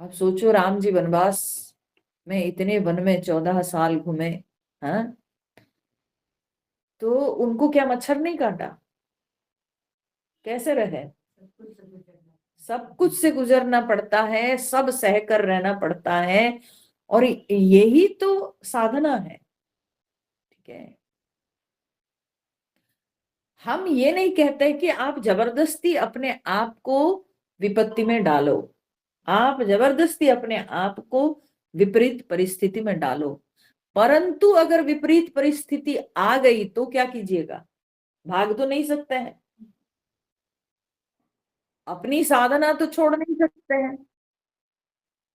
अब सोचो, राम जी वनवास में इतने वन में 14 साल घूमे, हाँ, तो उनको क्या मच्छर नहीं काटा? कैसे रहे? सब कुछ से गुजरना पड़ता है, सब सह कर रहना पड़ता है, और यही तो साधना है। ठीक है, हम ये नहीं कहते कि आप जबरदस्ती अपने आप को विपत्ति में डालो, आप जबरदस्ती अपने आप को विपरीत परिस्थिति में डालो, परंतु अगर विपरीत परिस्थिति आ गई तो क्या कीजिएगा? भाग तो नहीं सकते हैं, अपनी साधना तो छोड़ नहीं सकते हैं,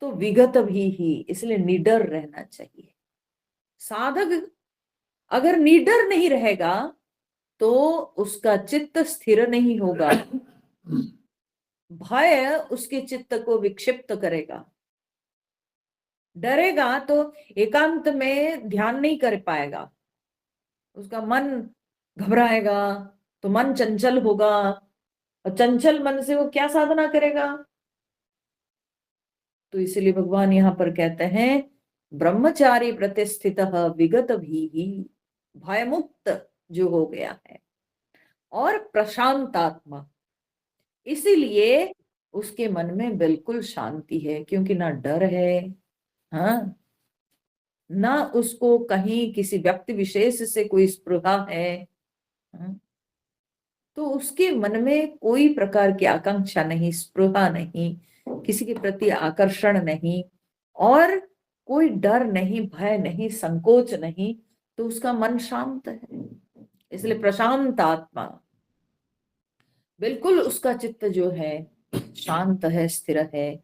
तो विगत भी ही, इसलिए निडर रहना चाहिए। साधक अगर निडर नहीं रहेगा तो उसका चित्त स्थिर नहीं होगा, भय उसके चित्त को विक्षिप्त करेगा, डरेगा तो एकांत में ध्यान नहीं कर पाएगा, उसका मन घबराएगा, तो मन चंचल होगा, और चंचल मन से वो क्या साधना करेगा? तो इसलिए भगवान यहाँ पर कहते हैं ब्रह्मचारी प्रतिष्ठित विगत भी, भयमुक्त जो हो गया है, और प्रशांतात्मा, इसीलिए उसके मन में बिल्कुल शांति है, क्योंकि ना डर है, हाँ, ना उसको कहीं किसी व्यक्ति विशेष से कोई स्पृहा है, हाँ? तो उसके मन में कोई प्रकार की आकांक्षा नहीं, स्पृहा नहीं, किसी के प्रति आकर्षण नहीं, और कोई डर नहीं, भय नहीं, संकोच नहीं, तो उसका मन शांत है, इसलिए प्रशांत आत्मा, बिल्कुल उसका चित्त जो है शांत है, स्थिर है।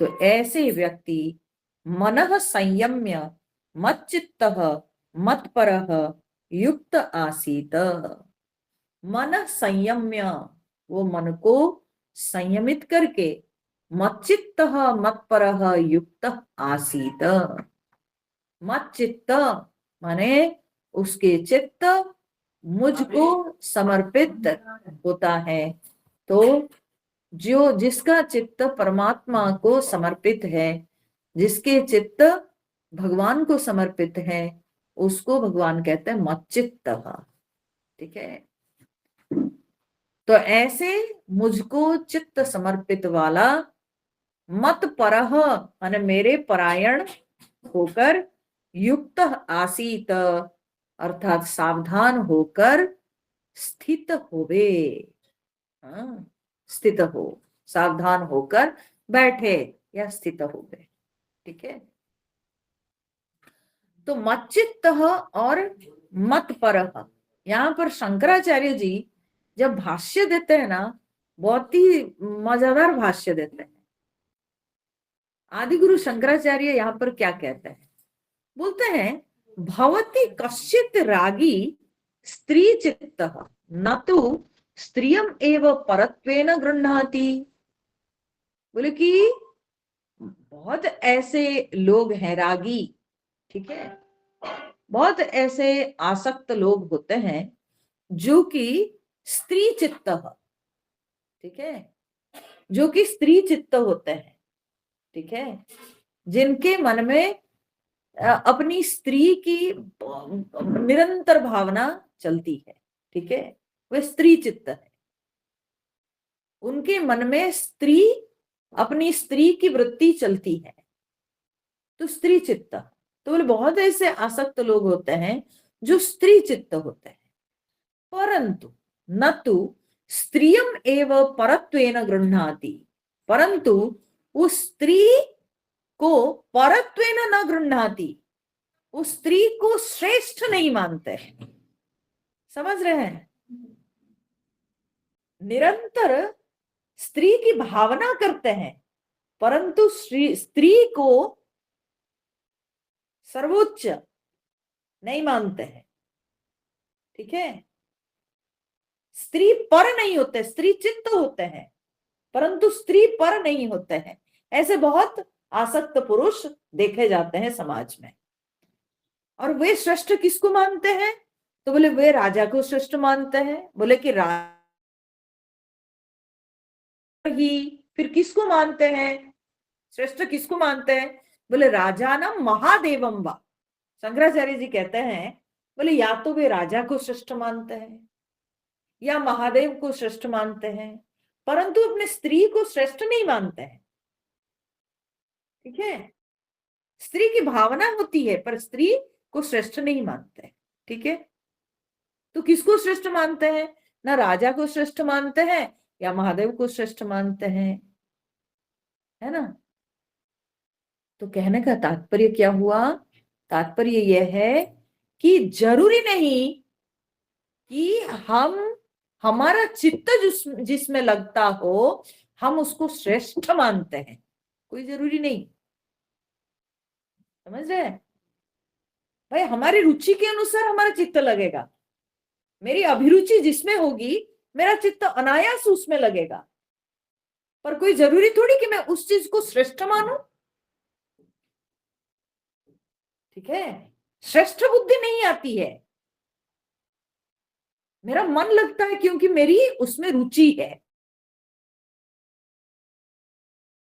तो ऐसे व्यक्ति मनः संयम्य मच्चित्तः मत्परः युक्त आसीत, मन संयम्य, वो मन को संयमित करके, मच्चित्त मत्परः युक्त आसीत, मच्चित्त माने उसके चित्त मुझको समर्पित होता है। तो जो जिसका चित्त परमात्मा को समर्पित है, जिसके चित्त भगवान को समर्पित है, उसको भगवान कहते हैं मच्चित्त। ठीक है, तो ऐसे मुझको चित्त समर्पित वाला, मत परह माने मेरे परायण होकर, युक्त आसीत अर्थात सावधान होकर, स्थित होवे, हाँ, स्थित हो, सावधान होकर बैठे या स्थित हो गए। ठीक है, तो मच्चित्त और मत परह, यहाँ पर शंकराचार्य जी जब भाष्य देते हैं ना, बहुत ही मजेदार भाष्य देते हैं। आदिगुरु शंकराचार्य यहाँ पर क्या कहते हैं? बोलते हैं भवति कश्चित रागी स्त्री चित्त न तो स्त्रियम एव परत्वेन गृह्णाति। बोले कि बहुत ऐसे लोग हैं रागी, ठीक है, बहुत ऐसे आसक्त लोग होते हैं जो कि स्त्री चित्त, ठीक है, जो कि स्त्री चित्त होते हैं, ठीक है, जिनके मन में अपनी स्त्री की निरंतर भावना चलती है, ठीक है, वे स्त्री चित्त है, उनके मन में स्त्री, अपनी स्त्री की वृत्ति चलती है, तो स्त्री चित्त। तो बोले बहुत ऐसे आसक्त लोग होते हैं जो स्त्री चित्त होते हैं, परंतु न तो स्त्रियम एव परत्वेन गृह्णाति, परंतु उस स्त्री को परत्वेन न गृह्णाति, उस स्त्री को श्रेष्ठ नहीं मानते हैं। समझ रहे हैं? निरंतर स्त्री की भावना करते हैं, परंतु स्त्री को सर्वोच्च नहीं मानते हैं। ठीक है, स्त्री पर नहीं होते, स्त्री चित्त होते हैं, परंतु स्त्री पर नहीं होते हैं। ऐसे बहुत आसक्त पुरुष देखे जाते हैं समाज में। और वे श्रेष्ठ किसको मानते हैं? तो बोले वे राजा को श्रेष्ठ मानते हैं। बोले कि ही फिर किसको मानते हैं? श्रेष्ठ किसको मानते हैं? बोले राजानम महादेवम वा। शंकराचार्य जी कहते हैं, बोले या तो वे राजा को श्रेष्ठ मानते हैं या महादेव को श्रेष्ठ मानते हैं, परंतु अपने स्त्री को श्रेष्ठ नहीं मानते हैं। ठीक है, स्त्री की भावना होती है पर स्त्री को श्रेष्ठ नहीं मानते। ठीक है, तो किसको श्रेष्ठ मानते हैं? ना राजा को श्रेष्ठ मानते हैं या महादेव को श्रेष्ठ मानते हैं, है ना। तो कहने का तात्पर्य क्या हुआ? तात्पर्य यह है कि जरूरी नहीं कि हमारा चित्त जिसमें लगता हो हम उसको श्रेष्ठ मानते हैं, कोई जरूरी नहीं। समझ रहे हैं भाई? हमारी रुचि के अनुसार हमारा चित्त लगेगा। मेरी अभिरुचि जिसमें होगी मेरा चित्त अनायास उसमें लगेगा, पर कोई जरूरी थोड़ी कि मैं उस चीज को श्रेष्ठ मानूं। ठीक है, श्रेष्ठ बुद्धि नहीं आती है। मेरा मन लगता है क्योंकि मेरी उसमें रुचि है।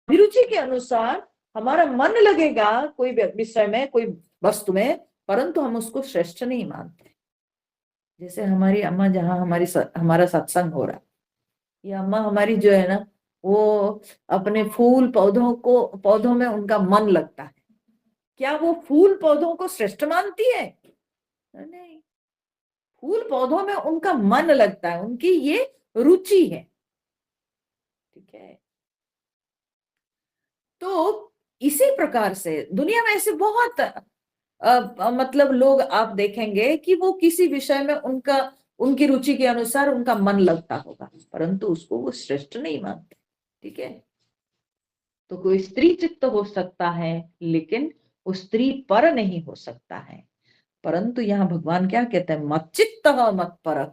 अभिरुचि के अनुसार हमारा मन लगेगा कोई विषय में, कोई वस्तु में, परंतु हम उसको श्रेष्ठ नहीं मानते। जैसे हमारी अम्मा, जहां हमारा सत्संग हो रहा है, ये अम्मा हमारी जो है ना, वो अपने फूल पौधों में उनका मन लगता है। क्या वो फूल पौधों को श्रेष्ठ मानती है? नहीं, फूल पौधों में उनका मन लगता है, उनकी ये रुचि है। ठीक है, तो इसी प्रकार से दुनिया में ऐसे बहुत मतलब लोग आप देखेंगे कि वो किसी विषय में उनकी रुचि के अनुसार उनका मन लगता होगा, परंतु उसको वो श्रेष्ठ नहीं मानते। ठीक है, तो कोई स्त्री चित्त हो सकता है लेकिन वो स्त्री पर नहीं हो सकता है। परंतु यहाँ भगवान क्या कहते हैं? मत चित्त मत पर।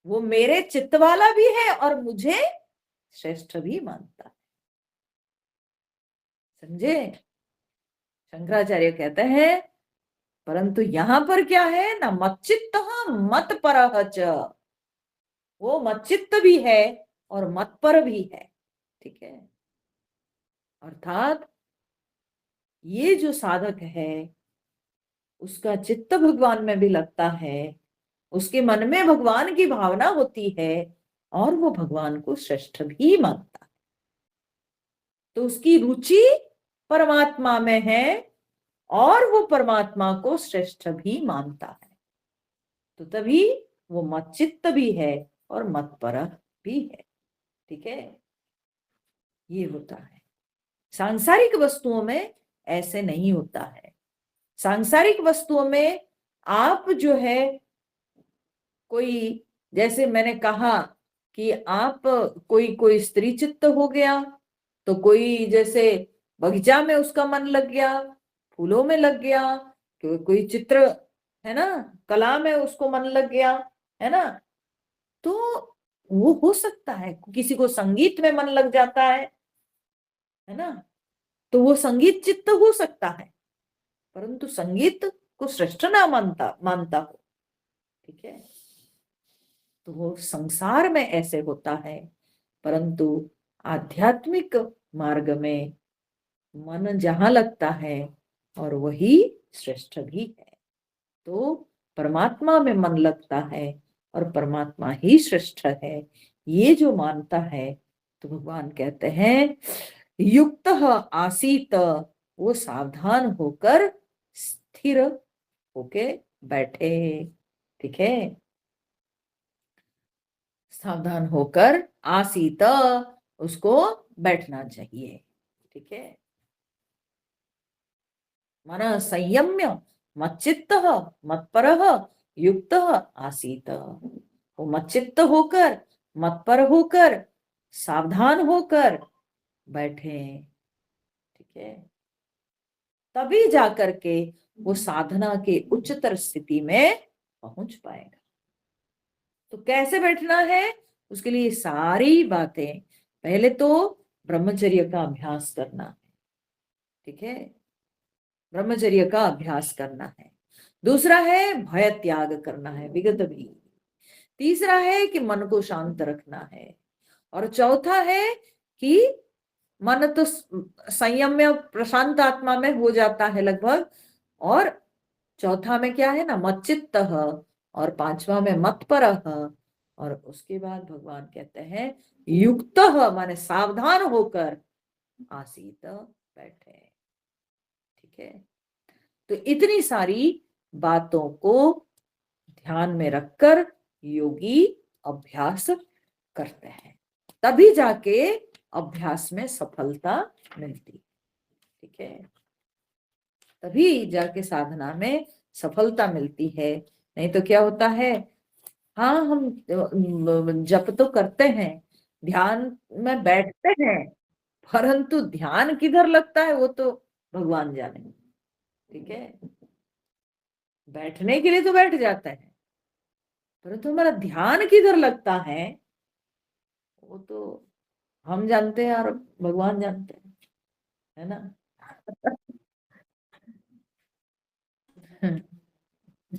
वो मेरे चित्त वाला भी है और मुझे श्रेष्ठ भी मानता है। समझे? शंकराचार्य कहते हैं परंतु यहां पर क्या है ना, मच्चित्त मत परह च। वो मच्चित्त भी है और मत पर भी है। ठीक है, अर्थात ये जो साधक है उसका चित्त भगवान में भी लगता है, उसके मन में भगवान की भावना होती है और वो भगवान को श्रेष्ठ भी मानता है। तो उसकी रुचि परमात्मा में है और वो परमात्मा को श्रेष्ठ भी मानता है। तो तभी वो मच्चित्त भी है और मत पर भी है। ठीक है, ये होता है। सांसारिक वस्तुओं में ऐसे नहीं होता है। सांसारिक वस्तुओं में आप जो है, कोई, जैसे मैंने कहा कि आप कोई स्त्री चित्त हो गया, तो कोई जैसे बगीचा में उसका मन लग गया, फूलों में लग गया, कोई चित्र है ना, कला में उसको मन लग गया, है ना। तो वो हो सकता है। किसी को संगीत में मन लग जाता है ना, तो वो संगीत चित्त हो सकता है, परंतु संगीत को श्रेष्ठ ना मानता हो। ठीक है, तो वो संसार में ऐसे होता है, परंतु आध्यात्मिक मार्ग में मन जहां लगता है और वही श्रेष्ठ भी है। तो परमात्मा में मन लगता है और परमात्मा ही श्रेष्ठ है, ये जो मानता है, तो भगवान कहते हैं युक्त आसीत, वो सावधान होकर स्थिर होके बैठे। ठीक है, सावधान होकर आसीत, उसको बैठना चाहिए। ठीक है, मन संयम्य मच्चित्त मत्पर युक्त आसीत। वो मच्चित्त होकर, मत्पर होकर, सावधान होकर बैठे। ठीक है, तभी जाकर के वो साधना के उच्चतर स्थिति में पहुंच पाएगा। तो कैसे बैठना है? उसके लिए सारी बातें, पहले तो ब्रह्मचर्य का अभ्यास करना है। ठीक है, ब्रह्मचर्य का अभ्यास करना है। दूसरा है भय त्याग करना है, विगत भी। तीसरा है कि मन को शांत रखना है। और चौथा है कि मन तो संयम में प्रशांत आत्मा में हो जाता है लगभग, और चौथा में क्या है ना, मच्चित्त, और पांचवा में मत्परः, और उसके बाद भगवान कहते हैं युक्त, माने सावधान होकर आसीत, बैठे। ठीक है, तो इतनी सारी बातों को ध्यान में रखकर योगी अभ्यास करते हैं, तभी जाके अभ्यास में सफलता मिलती। ठीक है, तभी जाके साधना में सफलता मिलती है। नहीं तो क्या होता है, हाँ हम जप तो करते हैं, ध्यान में बैठते हैं, परंतु ध्यान किधर लगता है वो तो भगवान जाने। ठीक है, बैठने के लिए तो बैठ जाता है, परंतु हमारा ध्यान किधर लगता है वो तो हम जानते हैं और भगवान जानते हैं, है ना।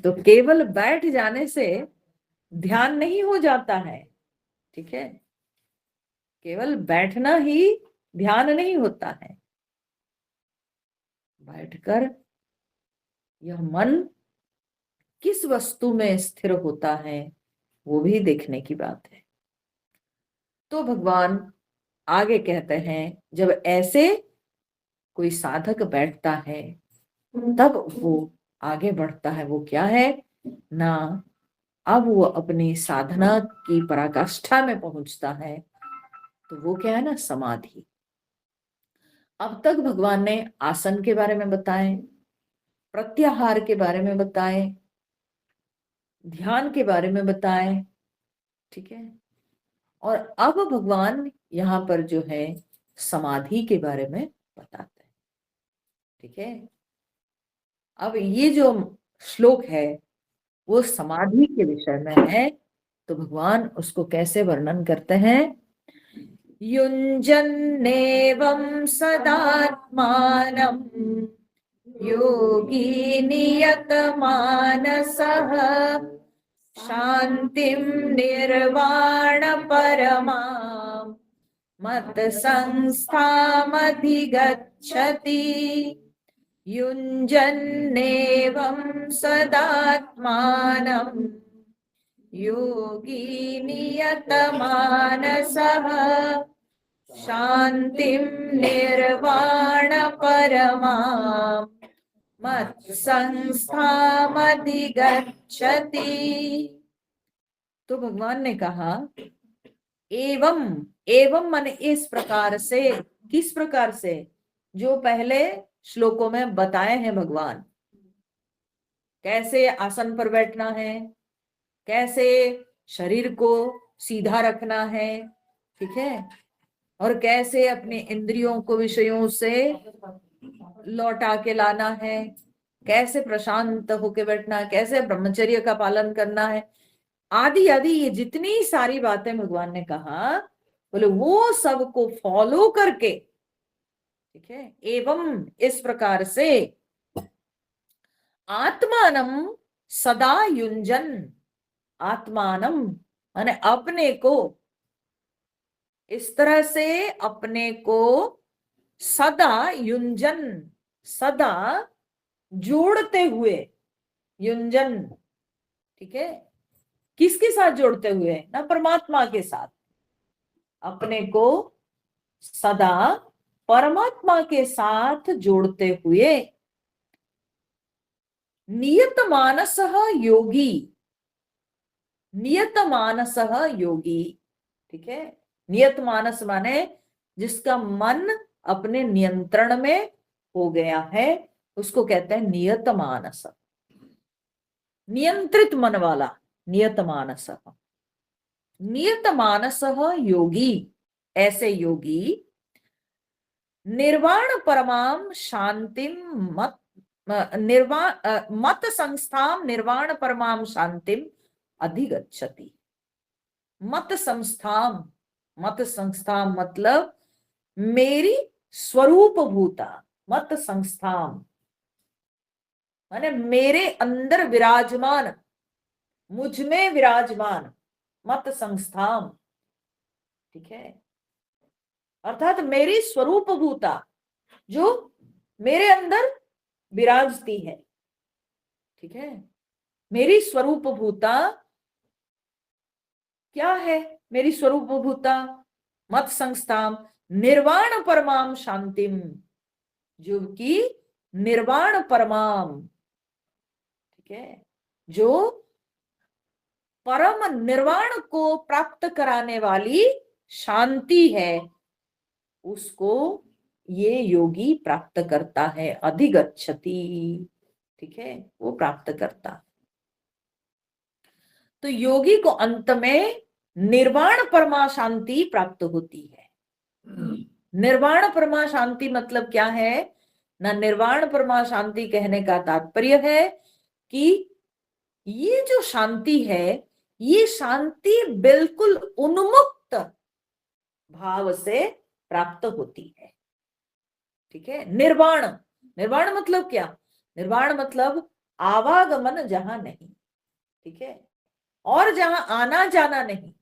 तो केवल बैठ जाने से ध्यान नहीं हो जाता है। ठीक है, केवल बैठना ही ध्यान नहीं होता है, बैठकर यह मन किस वस्तु में स्थिर होता है वो भी देखने की बात है। तो भगवान आगे कहते हैं, जब ऐसे कोई साधक बैठता है तब वो आगे बढ़ता है। वो क्या है ना, अब वो अपनी साधना की पराकाष्ठा में पहुंचता है, तो वो क्या है ना, समाधि। अब तक भगवान ने आसन के बारे में बताए, प्रत्याहार के बारे में बताए, ध्यान के बारे में बताए। ठीक है, और अब भगवान यहाँ पर जो है समाधि के बारे में बताते हैं। ठीक है, अब ये जो श्लोक है वो समाधि के विषय में है, तो भगवान उसको कैसे वर्णन करते हैं। युञ्जन्नेवं सदात्मानं योगी नियतमानसः शान्तिं निर्वाणपरमां मत्संस्थामधिगच्छति। युञ्जन्नेवं सदात्मानं योगी नियतमानसः शान्तिं निर्वाणपरमां मत्संस्थामधिगच्छति। तो भगवान ने कहा एवं, एवं मन इस प्रकार से, किस प्रकार से, जो पहले श्लोकों में बताए हैं भगवान, कैसे आसन पर बैठना है, कैसे शरीर को सीधा रखना है। ठीक है, और कैसे अपने इंद्रियों को विषयों से लौटा के लाना है, कैसे प्रशांत होके बैठना है, कैसे ब्रह्मचर्य का पालन करना है, आदि आदि, ये जितनी सारी बातें भगवान ने कहा, बोले वो सब को फॉलो करके। ठीक है, एवं इस प्रकार से आत्मानम सदा युंजन, आत्मानम माने अपने को, इस तरह से अपने को सदा युंजन, सदा जोड़ते हुए, युंजन। ठीक है, किसके साथ जोड़ते हुए ना, परमात्मा के साथ, अपने को सदा परमात्मा के साथ जोड़ते हुए नियत मानसः योगी, नियत मानसः योगी। ठीक है, नियत मानस माने जिसका मन अपने नियंत्रण में हो गया है, उसको कहते हैं नियत मानस, नियंत्रित मन वाला नियत मानस। नियत मानसः योगी, ऐसे योगी निर्वाण परमाम शांतिम मत, मत संस्थाम निर्वाण परमाम शांतिम अधिगच्छति। मत संस्थाम, मत संस्थाम मतलब मेरी स्वरूप भूता, मत संस्थाम माने मेरे अंदर विराजमान, मुझ में विराजमान, मत संस्थाम। ठीक है, अर्थात मेरी स्वरूप भूता जो मेरे अंदर विराजती है, ठीक है। मेरी स्वरूप भूता क्या है? मेरी स्वरूप भूता मत संस्थाम निर्वाण परमाम शांतिम, जो कि निर्वाण परमाम, ठीक है, जो परम निर्वाण को प्राप्त कराने वाली शांति है, उसको ये योगी प्राप्त करता है, अधिगच्छति, ठीक है, वो प्राप्त करता। तो योगी को अंत में निर्वाण परमा शांति प्राप्त होती है। निर्वाण परमा शांति मतलब क्या है ना? निर्वाण परमा शांति कहने का तात्पर्य है कि ये जो शांति है, ये शांति बिल्कुल उन्मुक्त भाव से प्राप्त होती है, ठीक है। निर्वाण, निर्वाण मतलब क्या? निर्वाण मतलब आवागमन जहां नहीं, ठीक है, और जहां आना जाना नहीं।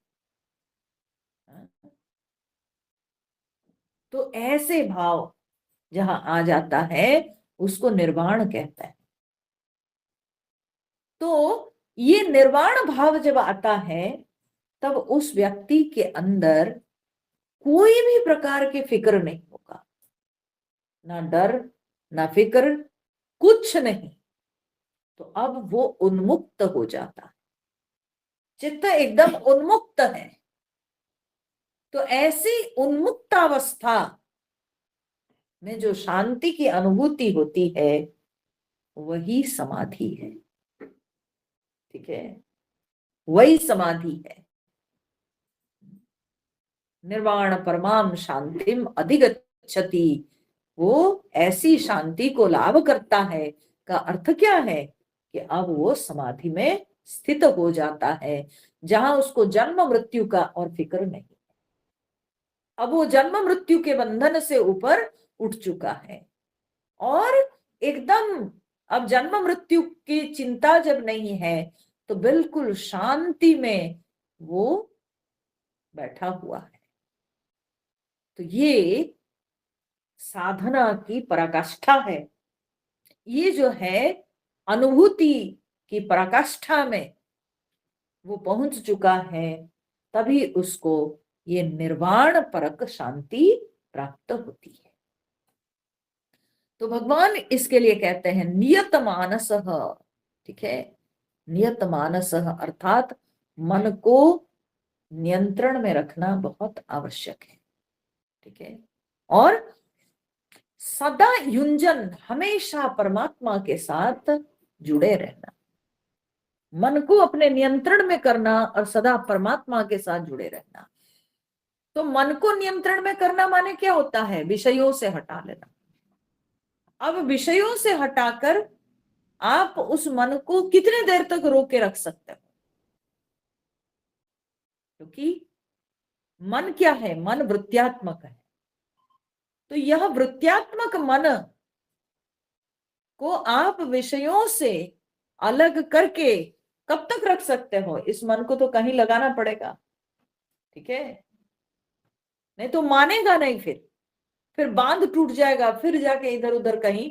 तो ऐसे भाव जहां आ जाता है उसको निर्वाण कहता है। तो ये निर्वाण भाव जब आता है तब उस व्यक्ति के अंदर कोई भी प्रकार की फिक्र नहीं होगा, ना डर ना फिक्र, कुछ नहीं। तो अब वो उन्मुक्त हो जाता है, चित्त एकदम उन्मुक्त है। तो ऐसी उन्मुक्त अवस्था में जो शांति की अनुभूति होती है वही समाधि है, ठीक है, वही समाधि है। निर्वाण परमाम शांतिम अधिगच्छति, वो ऐसी शांति को लाभ करता है। का अर्थ क्या है कि अब वो समाधि में स्थित हो जाता है, जहां उसको जन्म मृत्यु का और फिक्र नहीं। अब वो जन्म मृत्यु के बंधन से ऊपर उठ चुका है और एकदम अब जन्म मृत्यु की चिंता जब नहीं है तो बिल्कुल शांति में वो बैठा हुआ है। तो ये साधना की पराकाष्ठा है। ये जो है अनुभूति की पराकाष्ठा में वो पहुंच चुका है, तभी उसको ये निर्वाण परक शांति प्राप्त होती है। तो भगवान इसके लिए कहते हैं नियत मानसः, ठीक है, नियत मानसः अर्थात मन को नियंत्रण में रखना बहुत आवश्यक है, ठीक है। और सदा युंजन, हमेशा परमात्मा के साथ जुड़े रहना, मन को अपने नियंत्रण में करना और सदा परमात्मा के साथ जुड़े रहना। तो मन को नियंत्रण में करना माने क्या होता है? विषयों से हटा लेना। अब विषयों से हटाकर आप उस मन को कितने देर तक रोक के रख सकते हो? क्योंकि मन क्या है? मन वृत्त्यात्मक है। तो यह वृत्त्यात्मक मन को आप विषयों से अलग करके कब तक रख सकते हो? इस मन को तो कहीं लगाना पड़ेगा, ठीक है, नहीं तो मानेगा नहीं, फिर बांध टूट जाएगा, फिर जाके इधर उधर कहीं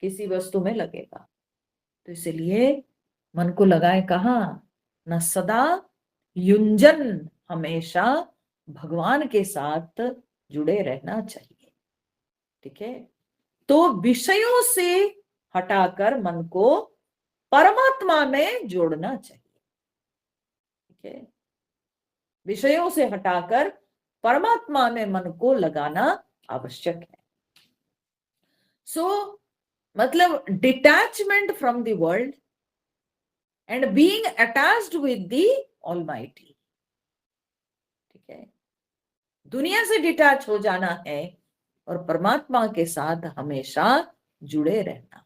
किसी वस्तु में लगेगा। तो इसलिए मन को लगाए कहाँ? न सदा युंजन, हमेशा भगवान के साथ जुड़े रहना चाहिए, ठीक है। तो विषयों से हटाकर मन को परमात्मा में जोड़ना चाहिए, ठीक है। विषयों से हटाकर परमात्मा में मन को लगाना आवश्यक है। सो मतलब detachment from the world and being attached with the almighty, ठीक है। दुनिया से डिटैच हो जाना है और परमात्मा के साथ हमेशा जुड़े रहना,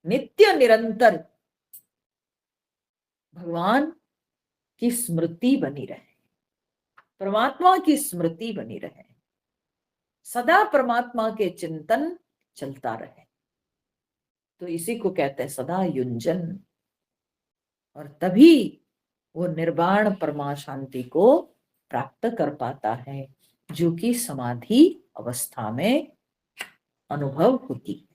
नित्य निरंतर भगवान की स्मृति बनी रहे, परमात्मा की स्मृति बनी रहे, सदा परमात्मा के चिंतन चलता रहे। तो इसी को कहते हैं सदा युंजन। और तभी वो निर्वाण परमा शांति को प्राप्त कर पाता है। जो कि समाधि अवस्था में अनुभव होती।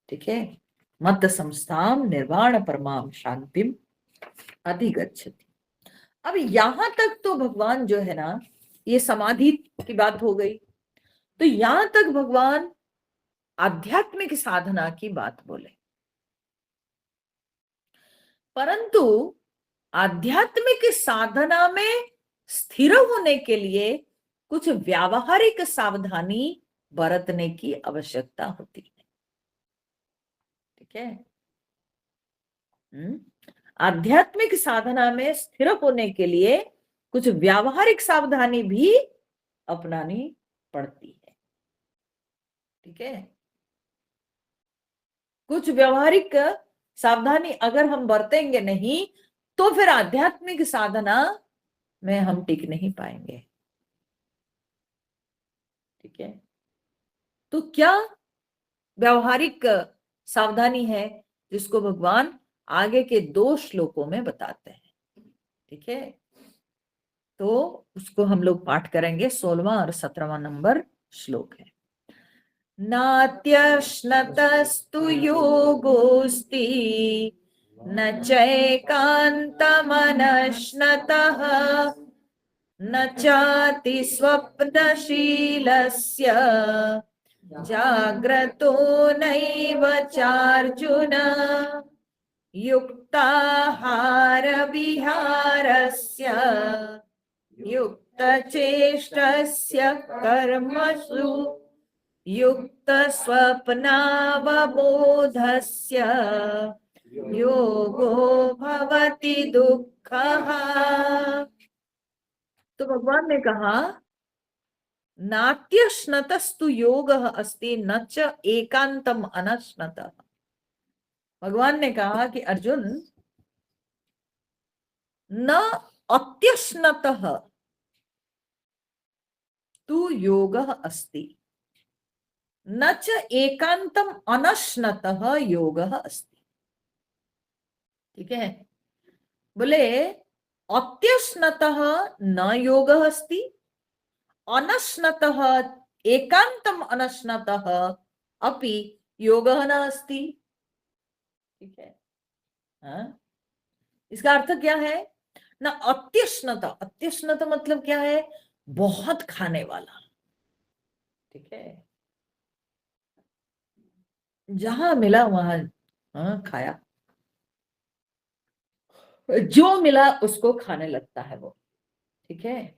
ठीक है, मत संस्थाम निर्वाण परमाम शांतिम अधिगच्छति। अब यहां तक तो भगवान जो है ना, ये समाधि की बात हो गई, तो यहां तक भगवान आध्यात्मिक साधना की बात बोले। परंतु आध्यात्मिक साधना में स्थिर होने के लिए कुछ व्यावहारिक सावधानी बरतने की आवश्यकता होती है। ठीक है, आध्यात्मिक साधना में स्थिर होने के लिए कुछ व्यावहारिक सावधानी भी अपनानी पड़ती है। ठीक है, कुछ व्यावहारिक सावधानी अगर हम बरतेंगे नहीं तो फिर आध्यात्मिक साधना में हम टिक नहीं पाएंगे। ठीक है, तो क्या व्यावहारिक सावधानी है जिसको भगवान आगे के 2 श्लोकों में बताते हैं। ठीक है, तो उसको हम लोग पाठ करेंगे। 16वां और 17वां नंबर श्लोक है। नात्यश्नतस्तु योगोस्ति न चैकान्तमनश्नतः न चाति स्वप्नशीलस्य जाग्रतो नैव चार्जुन युक्ताहार विहारस्य युक्तचेष्टस्य कर्मसु युक्तस्वप्नावबोधस्य योगो भवति दुःखः। तो भगवान ने कहा नात्यश्नतस्तु योगः अस्ति न च एकांतम अनश्नतः। भगवान ने कहा कि अर्जुन, न अत्यश्नतः तु योगः अस्ति न च एकांतम अनश्नतः योगः अस्ति। ठीक है, बोले अत्यश्नतः न योगः अस्ति, अनश्नतः एकांतम अनश्नतः अपि योगः न अस्ति। ठीक है, हाँ? इसका अर्थ क्या है ना? अत्यश्नता, अत्यश्नता मतलब क्या है? बहुत खाने वाला। ठीक है, जहां मिला वहां खाया, जो मिला उसको खाने लगता है वो। ठीक है,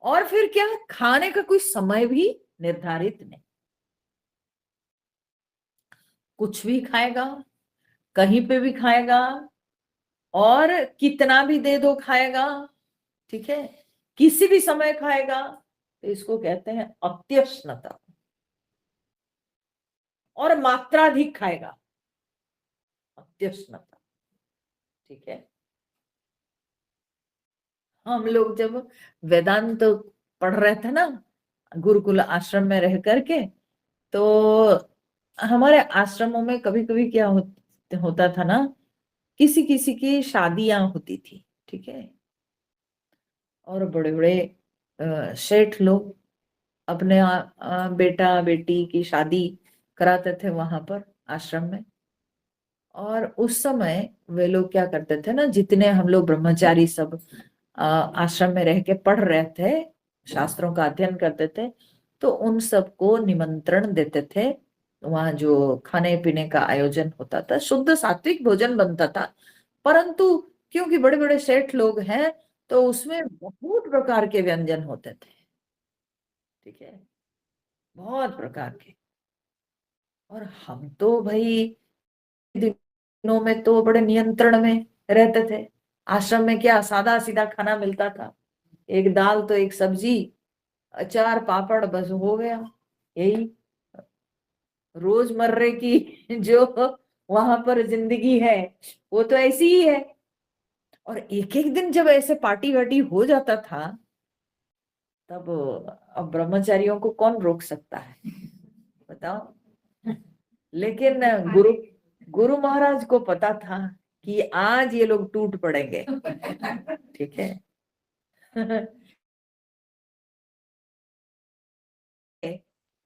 और फिर क्या, खाने का कोई समय भी निर्धारित नहीं, कुछ भी खाएगा, कहीं पे भी खाएगा, और कितना भी दे दो खाएगा। ठीक है, किसी भी समय खाएगा। तो इसको कहते हैं अत्यश्नता। और मात्राधिक खाएगा, अत्यश्नता। ठीक है, हम लोग जब वेदांत पढ़ रहे थे ना गुरुकुल आश्रम में रह करके, तो हमारे आश्रमों में कभी कभी क्या होता था ना, किसी किसी की शादियां होती थी। ठीक है, और बड़े बड़े सेठ लोग अपने बेटा बेटी की शादी कराते थे वहां पर आश्रम में। और उस समय वे लोग क्या करते थे ना, जितने हम लोग ब्रह्मचारी सब आश्रम में रह के पढ़ रहे थे, शास्त्रों का अध्ययन करते थे, तो उन सबको निमंत्रण देते थे। वहां जो खाने पीने का आयोजन होता था, शुद्ध सात्विक भोजन बनता था, परंतु क्योंकि बड़े बड़े सेठ लोग हैं तो उसमें बहुत प्रकार के व्यंजन होते थे। ठीक है, बहुत प्रकार के। और हम तो भाई दिनों में तो बड़े नियंत्रण में रहते थे। आश्रम में क्या सादा सीधा खाना मिलता था, एक दाल तो एक सब्जी, अचार पापड़, बस हो गया। यही रोजमर्रे की जो वहां पर जिंदगी है वो तो ऐसी ही है। और एक एक दिन जब ऐसे पार्टी वार्टी हो जाता था, तब अब ब्रह्मचारियों को कौन रोक सकता है, बताओ। लेकिन गुरु गुरु महाराज को पता था कि आज ये लोग टूट पड़ेंगे। ठीक है,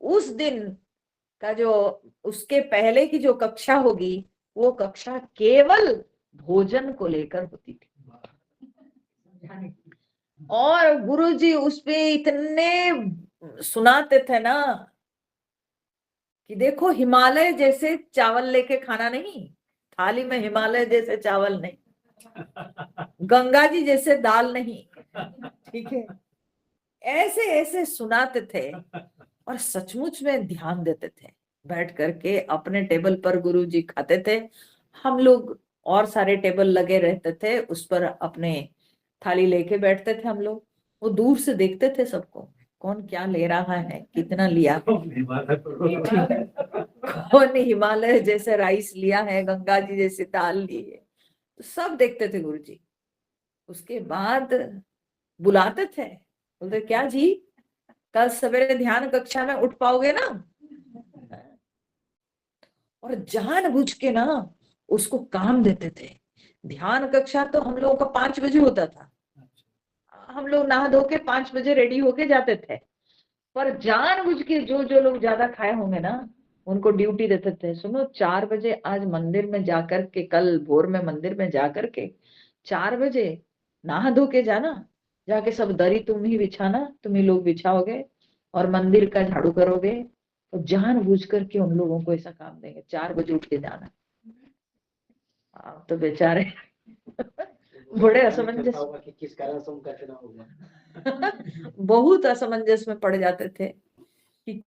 उस दिन का जो उसके पहले की जो कक्षा होगी वो कक्षा केवल भोजन को लेकर होती थी। और गुरुजी उस पे इतने सुनाते थे ना कि देखो हिमालय जैसे चावल लेके खाना नहीं, थाली में हिमालय जैसे चावल नहीं, गंगा जी जैसे दाल नहीं, ठीक है। ऐसे ऐसे सुनाते थे और सचमुच में ध्यान देते थे। बैठ करके अपने टेबल पर गुरुजी खाते थे, हम लोग और सारे टेबल लगे रहते थे, उस पर अपने थाली लेके बैठते थे हम लोग। वो दूर से देखते थे सबको, कौन क्या ले रहा है, कितना लिया, कौन हिमालय जैसे राइस लिया है, गंगा जी जैसी दाल ली है, तो सब देखते थे गुरुजी। उसके बाद बुलाते थे, बोलते क्या जी कल सवेरे ध्यान कक्षा में उठ पाओगे ना। और जानबूझ के ना उसको काम देते थे। ध्यान कक्षा तो हम लोगों का 5 बजे होता था, हम लोग नहा धो के 5 बजे रेडी होके जाते थे। पर जानबूझ के जो जो लोग ज्यादा खाए होंगे ना उनको ड्यूटी देते थे, सुनो 4 बजे आज मंदिर में जाकर के, कल भोर में मंदिर में जाकर के 4 बजे नहा धो के जाना, जाके सब दरी तुम ही बिछाना, तुम ही लोग बिछाओगे और मंदिर का झाड़ू करोगे। तो जानबूझ करके उन लोगों को ऐसा काम देंगे, 4 बजे उठ के जाना। तो बेचारे बड़े असमंजस कि किस कारण से उनका चुनाव हो गया। बहुत असमंजस में पड़ जाते थे कि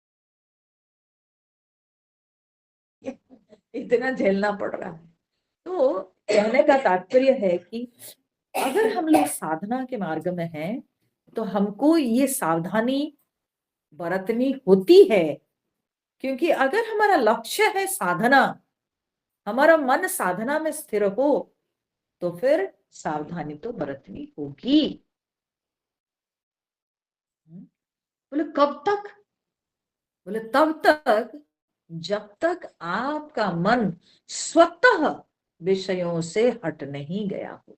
इतना झेलना पड़ रहा है। तो कहने का तात्पर्य है कि अगर हम लोग साधना के मार्ग में हैं तो हमको ये सावधानी बरतनी होती है, क्योंकि अगर हमारा लक्ष्य है साधना, हमारा मन साधना में स्थिर हो, तो फिर सावधानी तो बरतनी होगी। बोले कब तक? बोले तब तक जब तक आपका मन स्वतः विषयों से हट नहीं गया हो।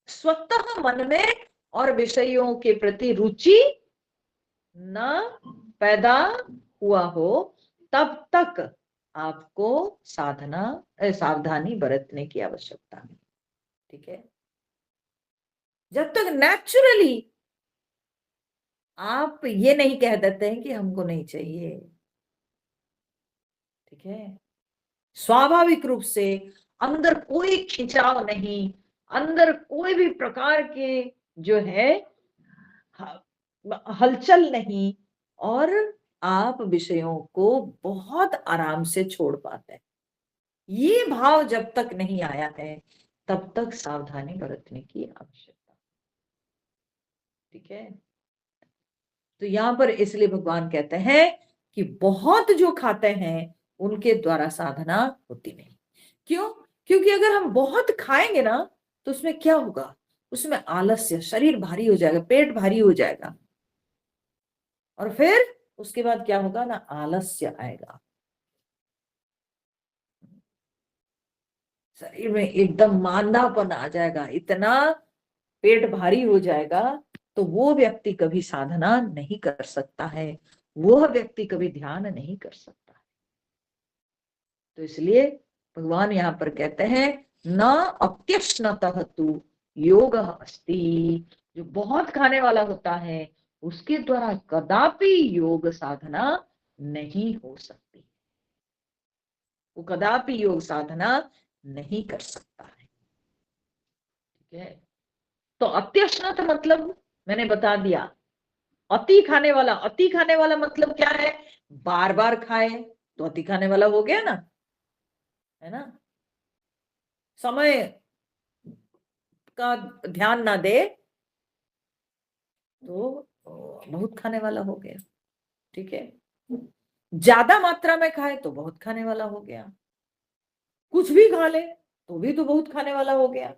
स्वतः मन में और विषयों के प्रति रुचि न पैदा हुआ हो, तब तक आपको सावधानी बरतने की आवश्यकता है। ठीक है, जब तक नेचुरली आप ये नहीं कह देते हैं कि हमको नहीं चाहिए, ठीक है, स्वाभाविक रूप से अंदर कोई खिंचाव नहीं, अंदर कोई भी प्रकार के जो है हलचल नहीं, और आप विषयों को बहुत आराम से छोड़ पाते हैं, ये भाव जब तक नहीं आया है तब तक सावधानी बरतने की आवश्यकता। ठीक है, तो यहां पर इसलिए भगवान कहते हैं कि बहुत जो खाते हैं उनके द्वारा साधना होती नहीं। क्यों? क्योंकि अगर हम बहुत खाएंगे ना तो उसमें क्या होगा, उसमें आलस्य, शरीर भारी हो जाएगा, पेट भारी हो जाएगा, और फिर उसके बाद क्या होगा ना, आलस्य आएगा, शरीर में एकदम मांदापन आ जाएगा, इतना पेट भारी हो जाएगा, तो वो व्यक्ति कभी साधना नहीं कर सकता है, वह व्यक्ति कभी ध्यान नहीं कर सकता है। तो इसलिए भगवान यहाँ पर कहते हैं न अत्यश्नतः तु योग अस्ति, जो बहुत खाने वाला होता है उसके द्वारा कदापि योग साधना नहीं हो सकती, वो कदापि योग साधना नहीं कर सकता है। ठीक है, तो अत्यश्नत मतलब मैंने बता दिया, अति खाने वाला, अति खाने वाला मतलब क्या है, बार बार खाए तो अति खाने वाला हो गया ना, है ना, समय का ध्यान ना दे तो बहुत खाने वाला हो गया। ठीक है, ज्यादा मात्रा में खाए तो बहुत खाने वाला हो गया, कुछ भी खा ले तो भी तो बहुत खाने वाला हो गया,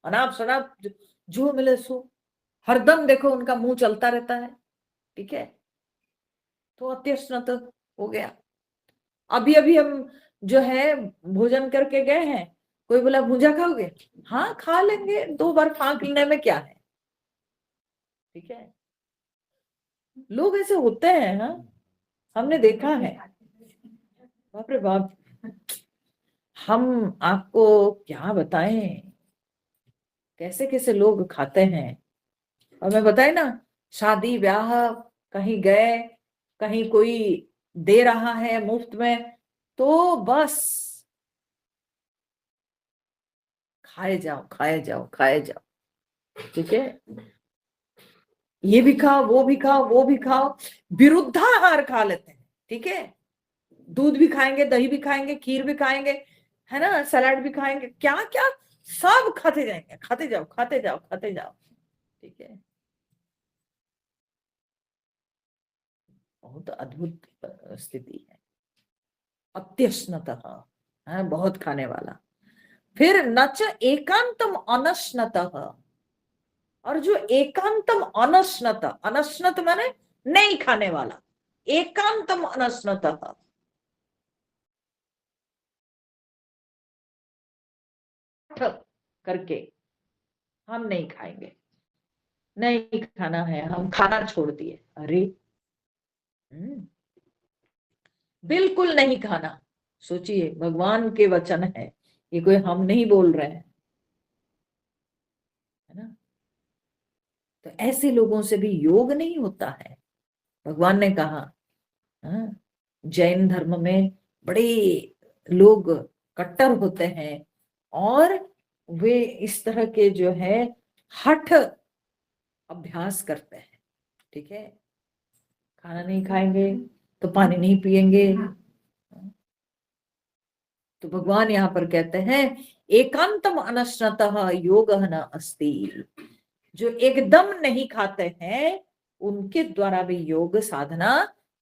अनाप शनाप जो मिले सो, हरदम देखो उनका मुंह चलता रहता है। ठीक है, तो अत्यश्नत हो गया। अभी अभी हम जो है भोजन करके गए हैं, कोई बोला भुंजा खाओगे, हाँ खा लेंगे, 2 बार फाँक लेने में क्या है। ठीक है, लोग ऐसे होते हैं, हाँ, हमने देखा है। बाप रे बाप, हम आपको क्या बताएं कैसे कैसे लोग खाते हैं। और मैं बताए ना, शादी ब्याह कहीं गए, कहीं कोई दे रहा है मुफ्त में, तो बस खाए जाओ खाए जाओ खाए जाओ। ठीक है, ये भी खाओ वो भी खाओ वो भी खाओ, विरुद्धाहार खा लेते हैं। ठीक है, दूध भी खाएंगे, दही भी खाएंगे, खीर भी खाएंगे, है ना, सलाद भी खाएंगे, क्या क्या सब खाते जाएंगे, खाते जाओ खाते जाओ खाते जाओ। ठीक है, बहुत अद्भुत स्थिति है। अत्यश्नतः, है बहुत खाने वाला। फिर नच एकांतम अनश्नतः, और जो एकांतम अनश्नत, अनश्नत माने नहीं खाने वाला, एकांतम अनश्नतः, करके हम नहीं खाएंगे, नहीं खाना है, हम खाना छोड़ दिए। अरे बिल्कुल नहीं खाना। सोचिए, भगवान के वचन है, ये कोई हम नहीं बोल रहे हैं, है ना। तो ऐसे लोगों से भी योग नहीं होता है। भगवान ने कहा, हाँ, जैन धर्म में बड़े लोग कट्टर होते हैं, और वे इस तरह के जो है हठ अभ्यास करते हैं। ठीक है, खाना नहीं खाएंगे तो पानी नहीं पिएंगे। तो भगवान यहाँ पर कहते हैं एकांतम अनश्नतः योग न अस्ति, जो एकदम नहीं खाते हैं उनके द्वारा भी योग साधना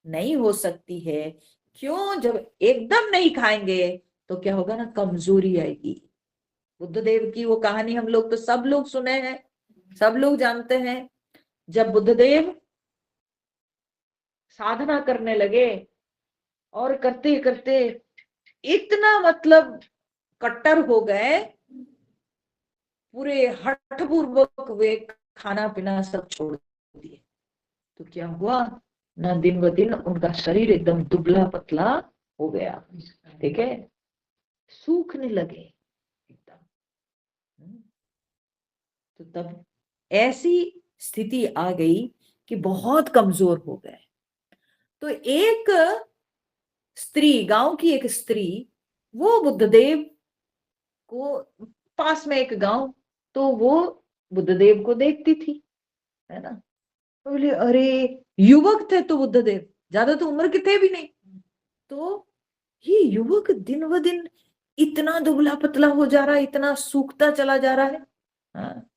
नहीं हो सकती है। क्यों? जब एकदम नहीं खाएंगे तो क्या होगा ना, कमजोरी आएगी। बुद्ध देव की वो कहानी हम लोग तो सब लोग सुने हैं, सब लोग जानते हैं। जब बुद्ध देव साधना करने लगे, और करते करते इतना मतलब कट्टर हो गए, पूरे हठ पूर्वक वे खाना पीना सब छोड़ दिए। तो क्या हुआ ना, दिन ब दिन उनका शरीर एकदम दुबला पतला हो गया। ठीक है, सूखने लगे एकदम। तो तब ऐसी स्थिति आ गई कि बहुत कमजोर हो गए। तो एक स्त्री, गांव की एक स्त्री, वो बुद्धदेव को, पास में एक गांव, तो वो बुद्धदेव को देखती थी, है ना। तो बोले अरे, युवक थे तो बुद्धदेव, ज्यादा तो उम्र के थे भी नहीं। तो ये युवक दिन ब दिन इतना दुबला पतला हो जा रहा है, इतना सूखता चला जा रहा है। हाँ,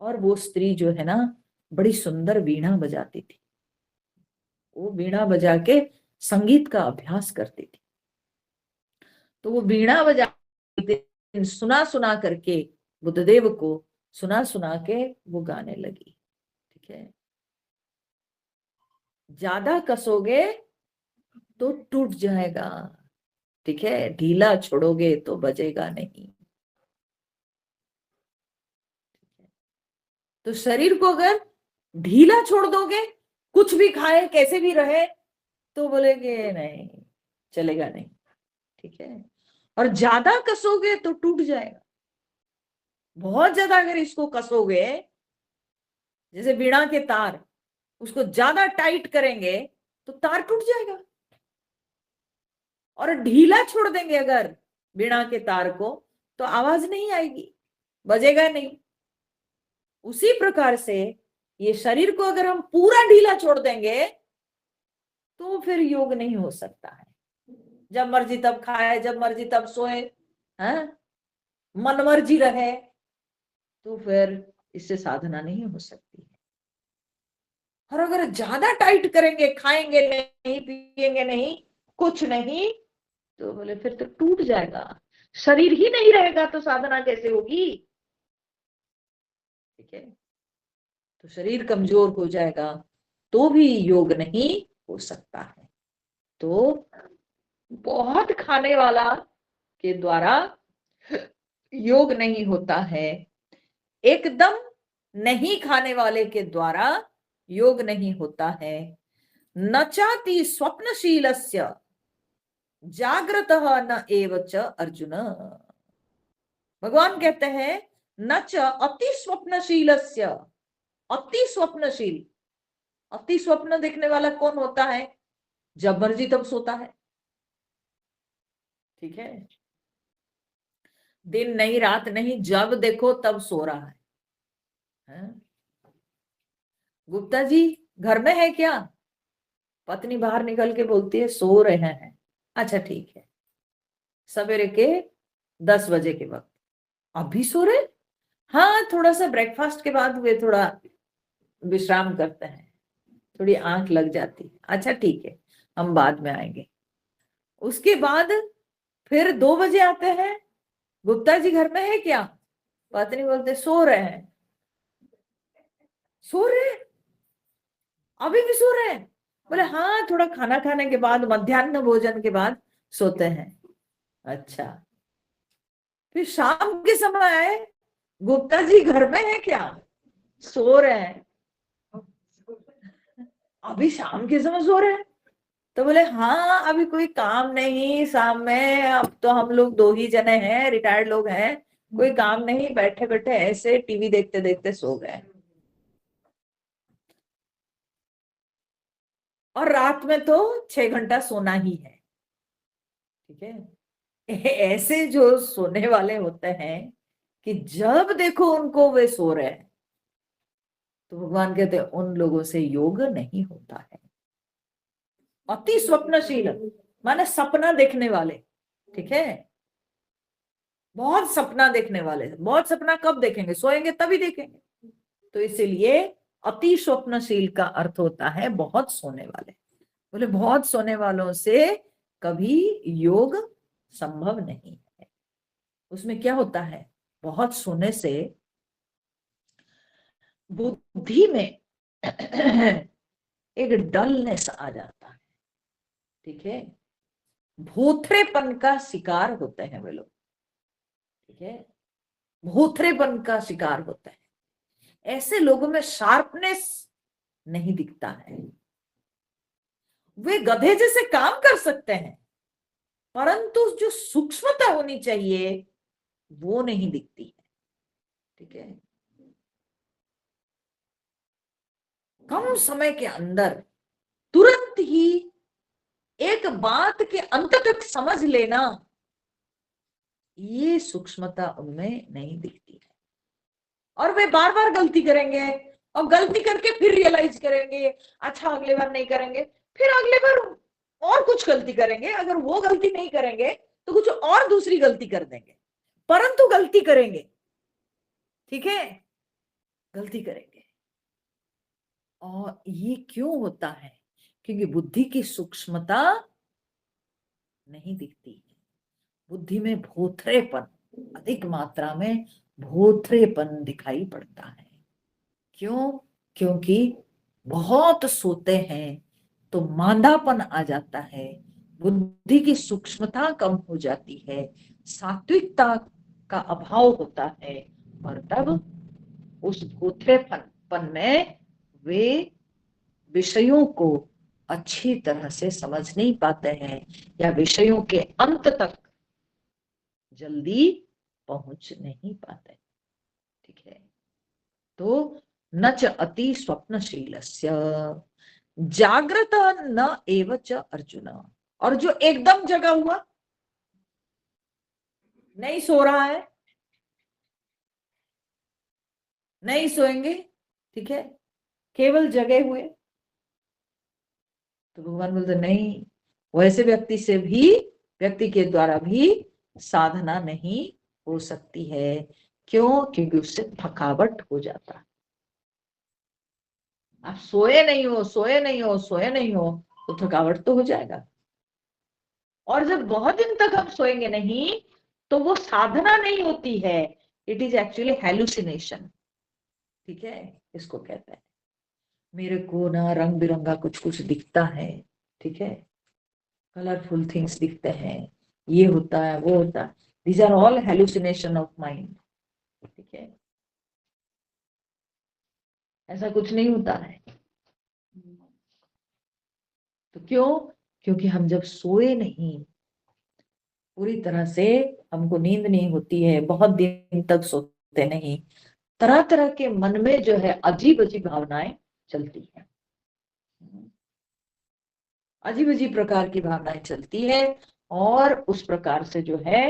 और वो स्त्री जो है ना, बड़ी सुंदर वीणा बजाती थी। वो वीणा बजा के संगीत का अभ्यास करती थी। तो वो वीणा बजा सुना सुना करके, बुद्धदेव को सुना सुना के वो गाने लगी। ठीक है, ज्यादा कसोगे तो टूट जाएगा। ठीक है, ढीला छोड़ोगे तो बजेगा नहीं। तो शरीर को अगर ढीला छोड़ दोगे, कुछ भी खाए कैसे भी रहे, तो बोलेगे नहीं, चलेगा नहीं। ठीक है, और ज्यादा कसोगे तो टूट जाएगा। बहुत ज्यादा अगर इसको कसोगे, जैसे वीणा के तार, उसको ज्यादा टाइट करेंगे तो तार टूट जाएगा। और ढीला छोड़ देंगे अगर वीणा के तार को, तो आवाज नहीं आएगी, बजेगा नहीं। उसी प्रकार से ये शरीर को अगर हम पूरा ढीला छोड़ देंगे तो फिर योग नहीं हो सकता है। जब मर्जी तब खाए, जब मर्जी तब सोए, हैं, मन मर्जी रहे, तो फिर इससे साधना नहीं हो सकती है। और अगर ज्यादा टाइट करेंगे, खाएंगे नहीं पिएंगे नहीं, कुछ नहीं, तो बोले फिर तो टूट जाएगा। शरीर ही नहीं रहेगा तो साधना कैसे होगी। ठीक है, तो शरीर कमजोर हो जाएगा तो भी योग नहीं हो सकता है। तो बहुत खाने वाला के द्वारा योग नहीं होता है, एकदम नहीं खाने वाले के द्वारा योग नहीं होता है। न चाति स्वप्नशीलस्य जागृतः न एव च अर्जुन। भगवान कहते हैं न च अति स्वप्नशीलस्य, अति स्वप्नशील, अति स्वप्न देखने वाला कौन होता है? जब मर्जी तब सोता है, ठीक है, दिन नहीं रात नहीं, जब देखो तब सो रहा है? गुप्ता जी घर में है क्या? पत्नी बाहर निकल के बोलती है सो रहे हैं। अच्छा ठीक है, सवेरे के 10 बजे के वक्त अभी सो रहे? हाँ, थोड़ा सा ब्रेकफास्ट के बाद वे थोड़ा विश्राम करते हैं, थोड़ी आंख लग जाती है। अच्छा ठीक है, हम बाद में आएंगे। उसके बाद फिर 2 बजे आते हैं, गुप्ता जी घर में है क्या? पत्नी बोलते सो रहे हैं। सो रहे हैं? अभी भी सो रहे हैं? बोले हाँ, थोड़ा खाना खाने के बाद, मध्याह्न भोजन के बाद सोते हैं। अच्छा, फिर शाम के समय आए, गुप्ता जी घर में है क्या? सो रहे हैं। अभी शाम के समय सो रहे हैं? तो बोले हाँ, अभी कोई काम नहीं शाम में, अब तो हम लोग 2 ही जने हैं, रिटायर्ड लोग हैं, कोई काम नहीं, बैठे बैठे ऐसे टीवी देखते देखते सो गए। और रात में तो 6 घंटा सोना ही है, ठीक है। ऐसे जो सोने वाले होते हैं कि जब देखो उनको वे सो रहे हैं, तो भगवान कहते हैं उन लोगों से योग नहीं होता है। अति स्वप्नशील माने सपना देखने वाले, ठीक है, बहुत सपना देखने वाले। बहुत सपना कब देखेंगे? सोएंगे तभी देखेंगे। तो इसीलिए अति स्वप्नशील का अर्थ होता है बहुत सोने वाले। बोले बहुत सोने वालों से कभी योग संभव नहीं है। उसमें क्या होता है? बहुत सोने से बुद्धि में एक डलनेस आ जाता है, ठीक है, भूथरेपन का शिकार होते हैं वे लोग, ठीक है, भूथरेपन का शिकार होते हैं। ऐसे लोगों में शार्पनेस नहीं दिखता है। वे गधे जैसे काम कर सकते हैं, परंतु जो सूक्ष्मता होनी चाहिए वो नहीं दिखती है, ठीक है। कम समय के अंदर तुरंत ही एक बात के अंत तक समझ लेना, ये सूक्ष्मता उनमें नहीं दिखती है। और वे बार बार गलती करेंगे, और गलती करके फिर रियलाइज करेंगे, अच्छा अगले बार नहीं करेंगे, फिर अगले बार और कुछ गलती करेंगे। अगर वो गलती नहीं करेंगे तो कुछ और दूसरी गलती कर देंगे, परंतु गलती करेंगे, ठीक है, गलती करेंगे। और ये क्यों होता है? क्योंकि बुद्धि की सूक्ष्मता नहीं दिखती है। बुद्धि में भोथरेपन, अधिक मात्रा में भोथरेपन दिखाई पड़ता है। क्यों? क्योंकि बहुत सोते हैं तो मांदापन आ जाता है, बुद्धि की सूक्ष्मता कम हो जाती है, सात्विकता का अभाव होता है, और तब उस भोथरेपन में वे विषयों को अच्छी तरह से समझ नहीं पाते हैं, या विषयों के अंत तक जल्दी पहुंच नहीं पाते, ठीक है। तो न च अति स्वप्नशीलस्य जागृत न एव च अर्जुन। और जो एकदम जगा हुआ, नहीं सो रहा है, नहीं सोएंगे, ठीक है, केवल जगे हुए, तो भगवान बोलते नहीं, वैसे व्यक्ति के द्वारा भी साधना नहीं हो सकती है। क्यों? क्योंकि उससे थकावट हो जाता है। आप सोए नहीं हो, सोए नहीं हो, सोए नहीं हो, तो थकावट तो हो जाएगा। और जब बहुत दिन तक हम सोएंगे नहीं, तो वो साधना नहीं होती है, इट इज एक्चुअली हेलुसिनेशन, ठीक है। इसको कहते हैं, मेरे को ना रंग बिरंगा कुछ कुछ दिखता है, ठीक है, कलरफुल थिंग्स दिखते हैं, ये होता है वो होता है, these are all hallucination of mind, ठीक है। ऐसा कुछ नहीं होता है। तो क्यों? क्योंकि हम जब सोए नहीं पूरी तरह से, हमको नींद नहीं होती है, बहुत दिन तक सोते नहीं, तरह तरह के मन में जो है अजीब अजीब भावनाएं चलती हैं, अजीब अजीब प्रकार की भावनाएं चलती है, और उस प्रकार से जो है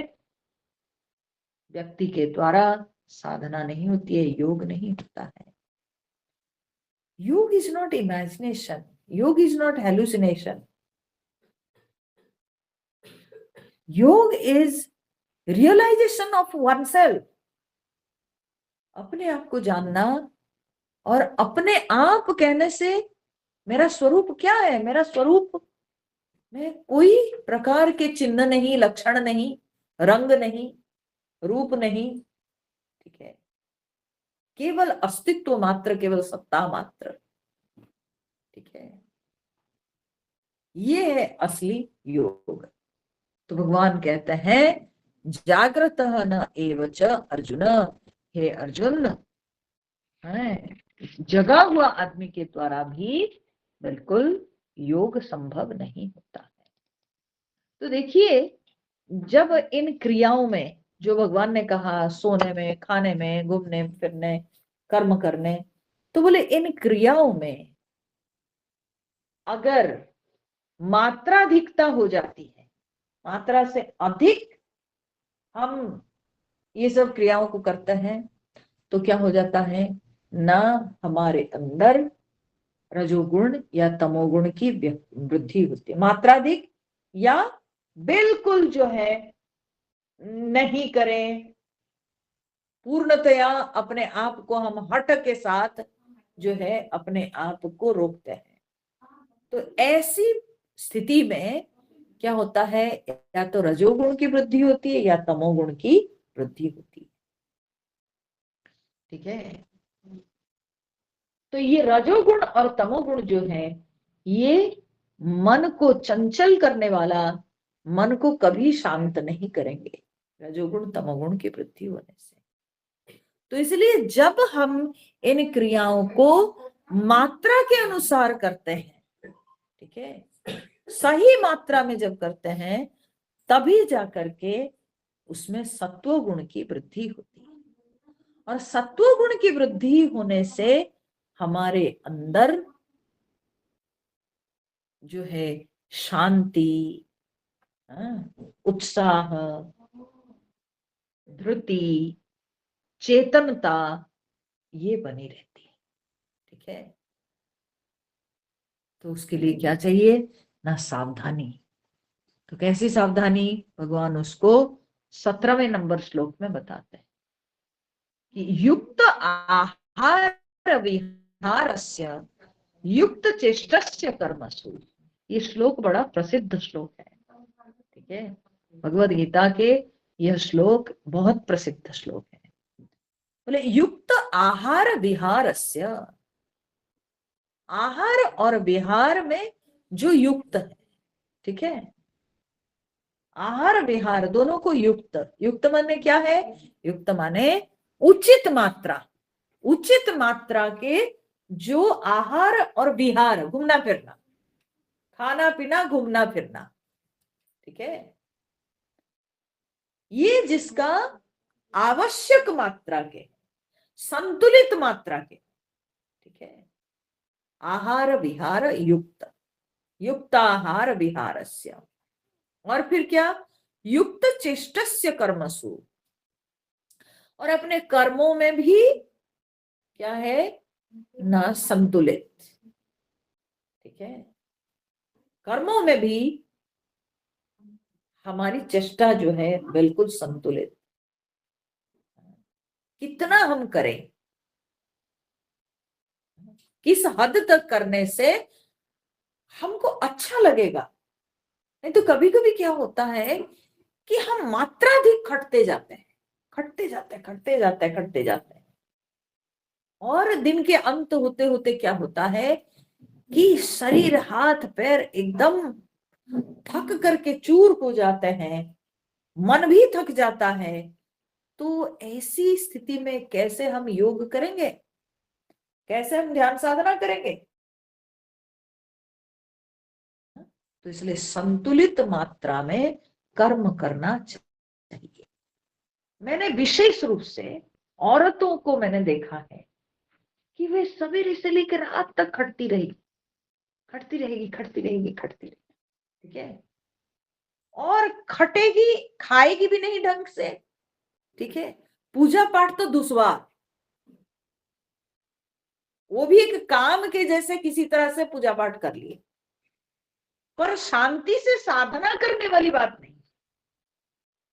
व्यक्ति के द्वारा साधना नहीं होती है, योग नहीं होता है। Yoga is not imagination, yoga is not hallucination, yoga is realisation of one self, अपने आप को जानना। और अपने आप कहने से मेरा स्वरूप क्या है? मेरा स्वरूप में कोई प्रकार के चिन्ह नहीं, लक्षण नहीं, रंग नहीं, रूप नहीं, ठीक है, केवल अस्तित्व मात्र, केवल सत्ता मात्र, ठीक है। ये है असली योग। तो भगवान कहते हैं जागृत न एवच अर्जुन, हे अर्जुन, है जगा हुआ आदमी के द्वारा भी बिल्कुल योग संभव नहीं होता है। तो देखिए, जब इन क्रियाओं में जो भगवान ने कहा, सोने में, खाने में, घूमने फिरने, कर्म करने, तो बोले इन क्रियाओं में अगर मात्राधिकता हो जाती है, मात्रा से अधिक हम ये सब क्रियाओं को करते हैं, तो क्या हो जाता है? ना हमारे अंदर रजोगुण या तमोगुण की वृद्धि होती है, मात्राधिक, या बिल्कुल जो है नहीं करें, पूर्णतया अपने आप को हम हठ के साथ जो है अपने आप को रोकते हैं। तो ऐसी स्थिति में क्या होता है? या तो रजोगुण की वृद्धि होती है या तमोगुण की वृद्धि होती है, ठीक है। तो ये रजोगुण और तमोगुण जो है, ये मन को चंचल करने वाला, मन को कभी शांत नहीं करेंगे, रजोगुण तमोगुण की वृद्धि होने से। तो इसलिए जब हम इन क्रियाओं को मात्रा के अनुसार करते हैं, ठीक है, सही मात्रा में जब करते हैं, तभी जाकर के उसमें सत्व गुण की वृद्धि होती है। और सत्व गुण की वृद्धि होने से हमारे अंदर जो है शांति, उत्साह, धृति, चेतनता, ये बनी रहती है, ठीक है। तो उसके लिए क्या चाहिए? ना सावधानी। तो कैसी सावधानी? भगवान उसको 17वें नंबर श्लोक में बताते हैं कि युक्त आहार विहारस्य युक्त चेष्टस्य कर्मसु। ये श्लोक बड़ा प्रसिद्ध श्लोक है, ठीक है, भगवद गीता के यह श्लोक बहुत प्रसिद्ध श्लोक है। बोले युक्त आहार विहारस्य, आहार और विहार में जो युक्त है, ठीक है, आहार विहार दोनों को युक्त, युक्त माने क्या है? युक्त माने उचित मात्रा, उचित मात्रा के जो आहार और विहार, घूमना फिरना, खाना पीना, घूमना फिरना, ठीक है, ये जिसका आवश्यक मात्रा के, संतुलित मात्रा के, ठीक है, आहार विहार युक्त, युक्त आहार विहारस्य। और फिर क्या? युक्त चेष्टस्य कर्मसु, और अपने कर्मों में भी क्या है? ना संतुलित, ठीक है, कर्मों में भी हमारी चेष्टा जो है बिल्कुल संतुलित, कितना हम करें, किस हद तक करने से हमको अच्छा लगेगा। नहीं तो कभी कभी क्या होता है कि हम मात्राधिक खटते जाते हैं, खटते जाते हैं, खटते जाते हैं, खटते जाते हैं, और दिन के अंत होते होते क्या होता है कि शरीर, हाथ पैर एकदम थक करके चूर हो जाते हैं, मन भी थक जाता है। तो ऐसी स्थिति में कैसे हम योग करेंगे? कैसे हम ध्यान साधना करेंगे? तो इसलिए संतुलित मात्रा में कर्म करना चाहिए। मैंने विशेष रूप से औरतों को मैंने देखा है कि वे सवेरे से लेकर रात तक खटती रहेगी, खटती रहेगी, खटती रहेगी, खटती रहेगी, ठीक है, और खटेगी, खाएगी भी नहीं ढंग से, ठीक है, पूजा पाठ तो दुश्वार, वो भी एक काम के जैसे किसी तरह से पूजा पाठ कर लिए, पर शांति से साधना करने वाली बात नहीं।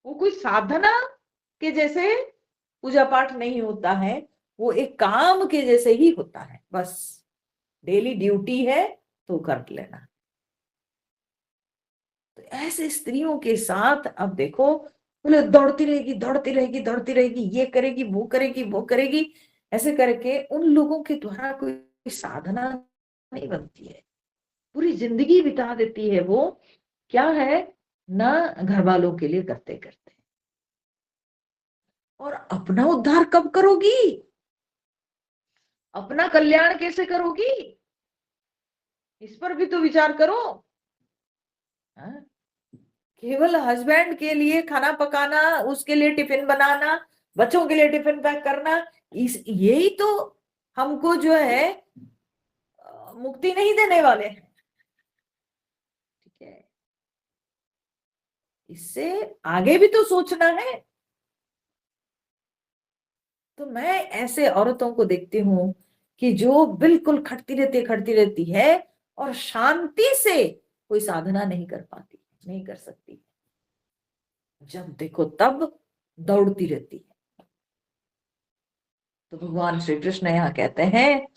वो कोई साधना के जैसे पूजा पाठ नहीं होता है, वो एक काम के जैसे ही होता है, बस डेली ड्यूटी है तो कर लेना। तो ऐसे स्त्रियों के साथ अब देखो, बोले दौड़ती रहेगी, दौड़ती रहेगी, दौड़ती रहेगी, ये करेगी, वो करेगी, वो करेगी, ऐसे करके उन लोगों के द्वारा कोई साधना नहीं बनती है, पूरी जिंदगी बिता देती है वो, क्या है ना, घर वालों के लिए करते करते। और अपना उद्धार कब करोगी, अपना कल्याण कैसे करोगी, इस पर भी तो विचार करो। हाँ? केवल हस्बैंड के लिए खाना पकाना, उसके लिए टिफिन बनाना, बच्चों के लिए टिफिन पैक करना, इस यही तो हमको जो है मुक्ति नहीं देने वाले हैं, ठीक है, इससे आगे भी तो सोचना है। तो मैं ऐसे औरतों को देखती हूँ कि जो बिल्कुल खटती रहती है और शांति से कोई साधना नहीं कर पाती, नहीं कर सकती, जब देखो तब दौड़ती रहती है। तो भगवान श्री कृष्ण यहाँ कहते हैं,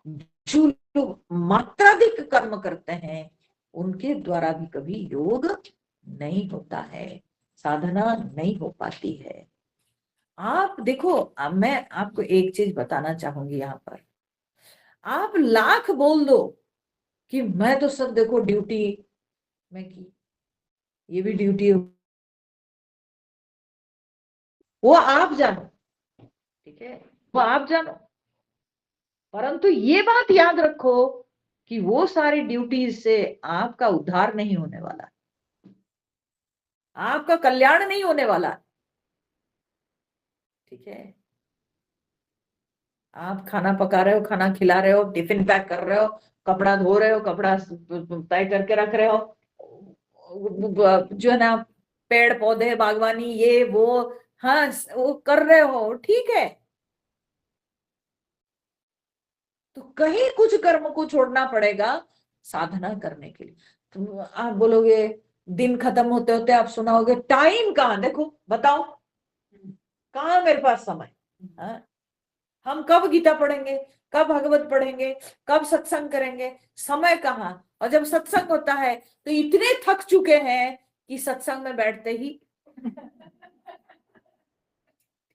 जो लोग मात्राधिक कर्म करते हैं उनके द्वारा भी कभी योग नहीं होता है, साधना नहीं हो पाती है। आप देखो, अब मैं आपको एक चीज बताना चाहूंगी यहाँ पर, आप लाख बोल दो कि मैं तो सब देखो ड्यूटी में की, ये भी ड्यूटी, वो आप जानो, ठीक है, वो आप जानो, परंतु ये बात याद रखो कि वो सारी ड्यूटीज से आपका उद्धार नहीं होने वाला, आपका कल्याण नहीं होने वाला, ठीक है। आप खाना पका रहे हो, खाना खिला रहे हो, टिफिन पैक कर रहे हो, कपड़ा धो रहे हो, कपड़ा तय करके रख रहे हो, जो है ना, पेड़ पौधे बागवानी ये वो, हाँ वो कर रहे हो, ठीक है, तो कहीं कुछ कर्म को छोड़ना पड़ेगा साधना करने के लिए। तो आप बोलोगे, दिन खत्म होते होते आप सुनाओगे, टाइम कहाँ, देखो बताओ कहाँ मेरे पास समय, हाँ? हम कब गीता पढ़ेंगे, कब भगवत पढ़ेंगे, कब सत्संग करेंगे, समय कहाँ। और जब सत्संग होता है तो इतने थक चुके हैं कि सत्संग में बैठते ही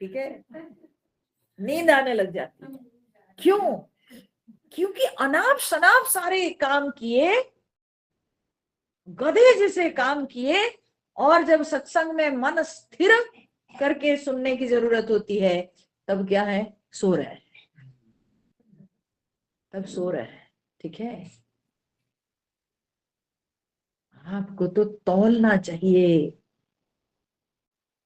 ठीक है नींद आने लग जाती है। क्यों? क्योंकि अनाप शनाप सारे काम किए, गधे जैसे काम किए, और जब सत्संग में मन स्थिर करके सुनने की जरूरत होती है तब क्या है, सो रहे हैं, तब सो रहे हैं, ठीक है। आपको तो तौलना चाहिए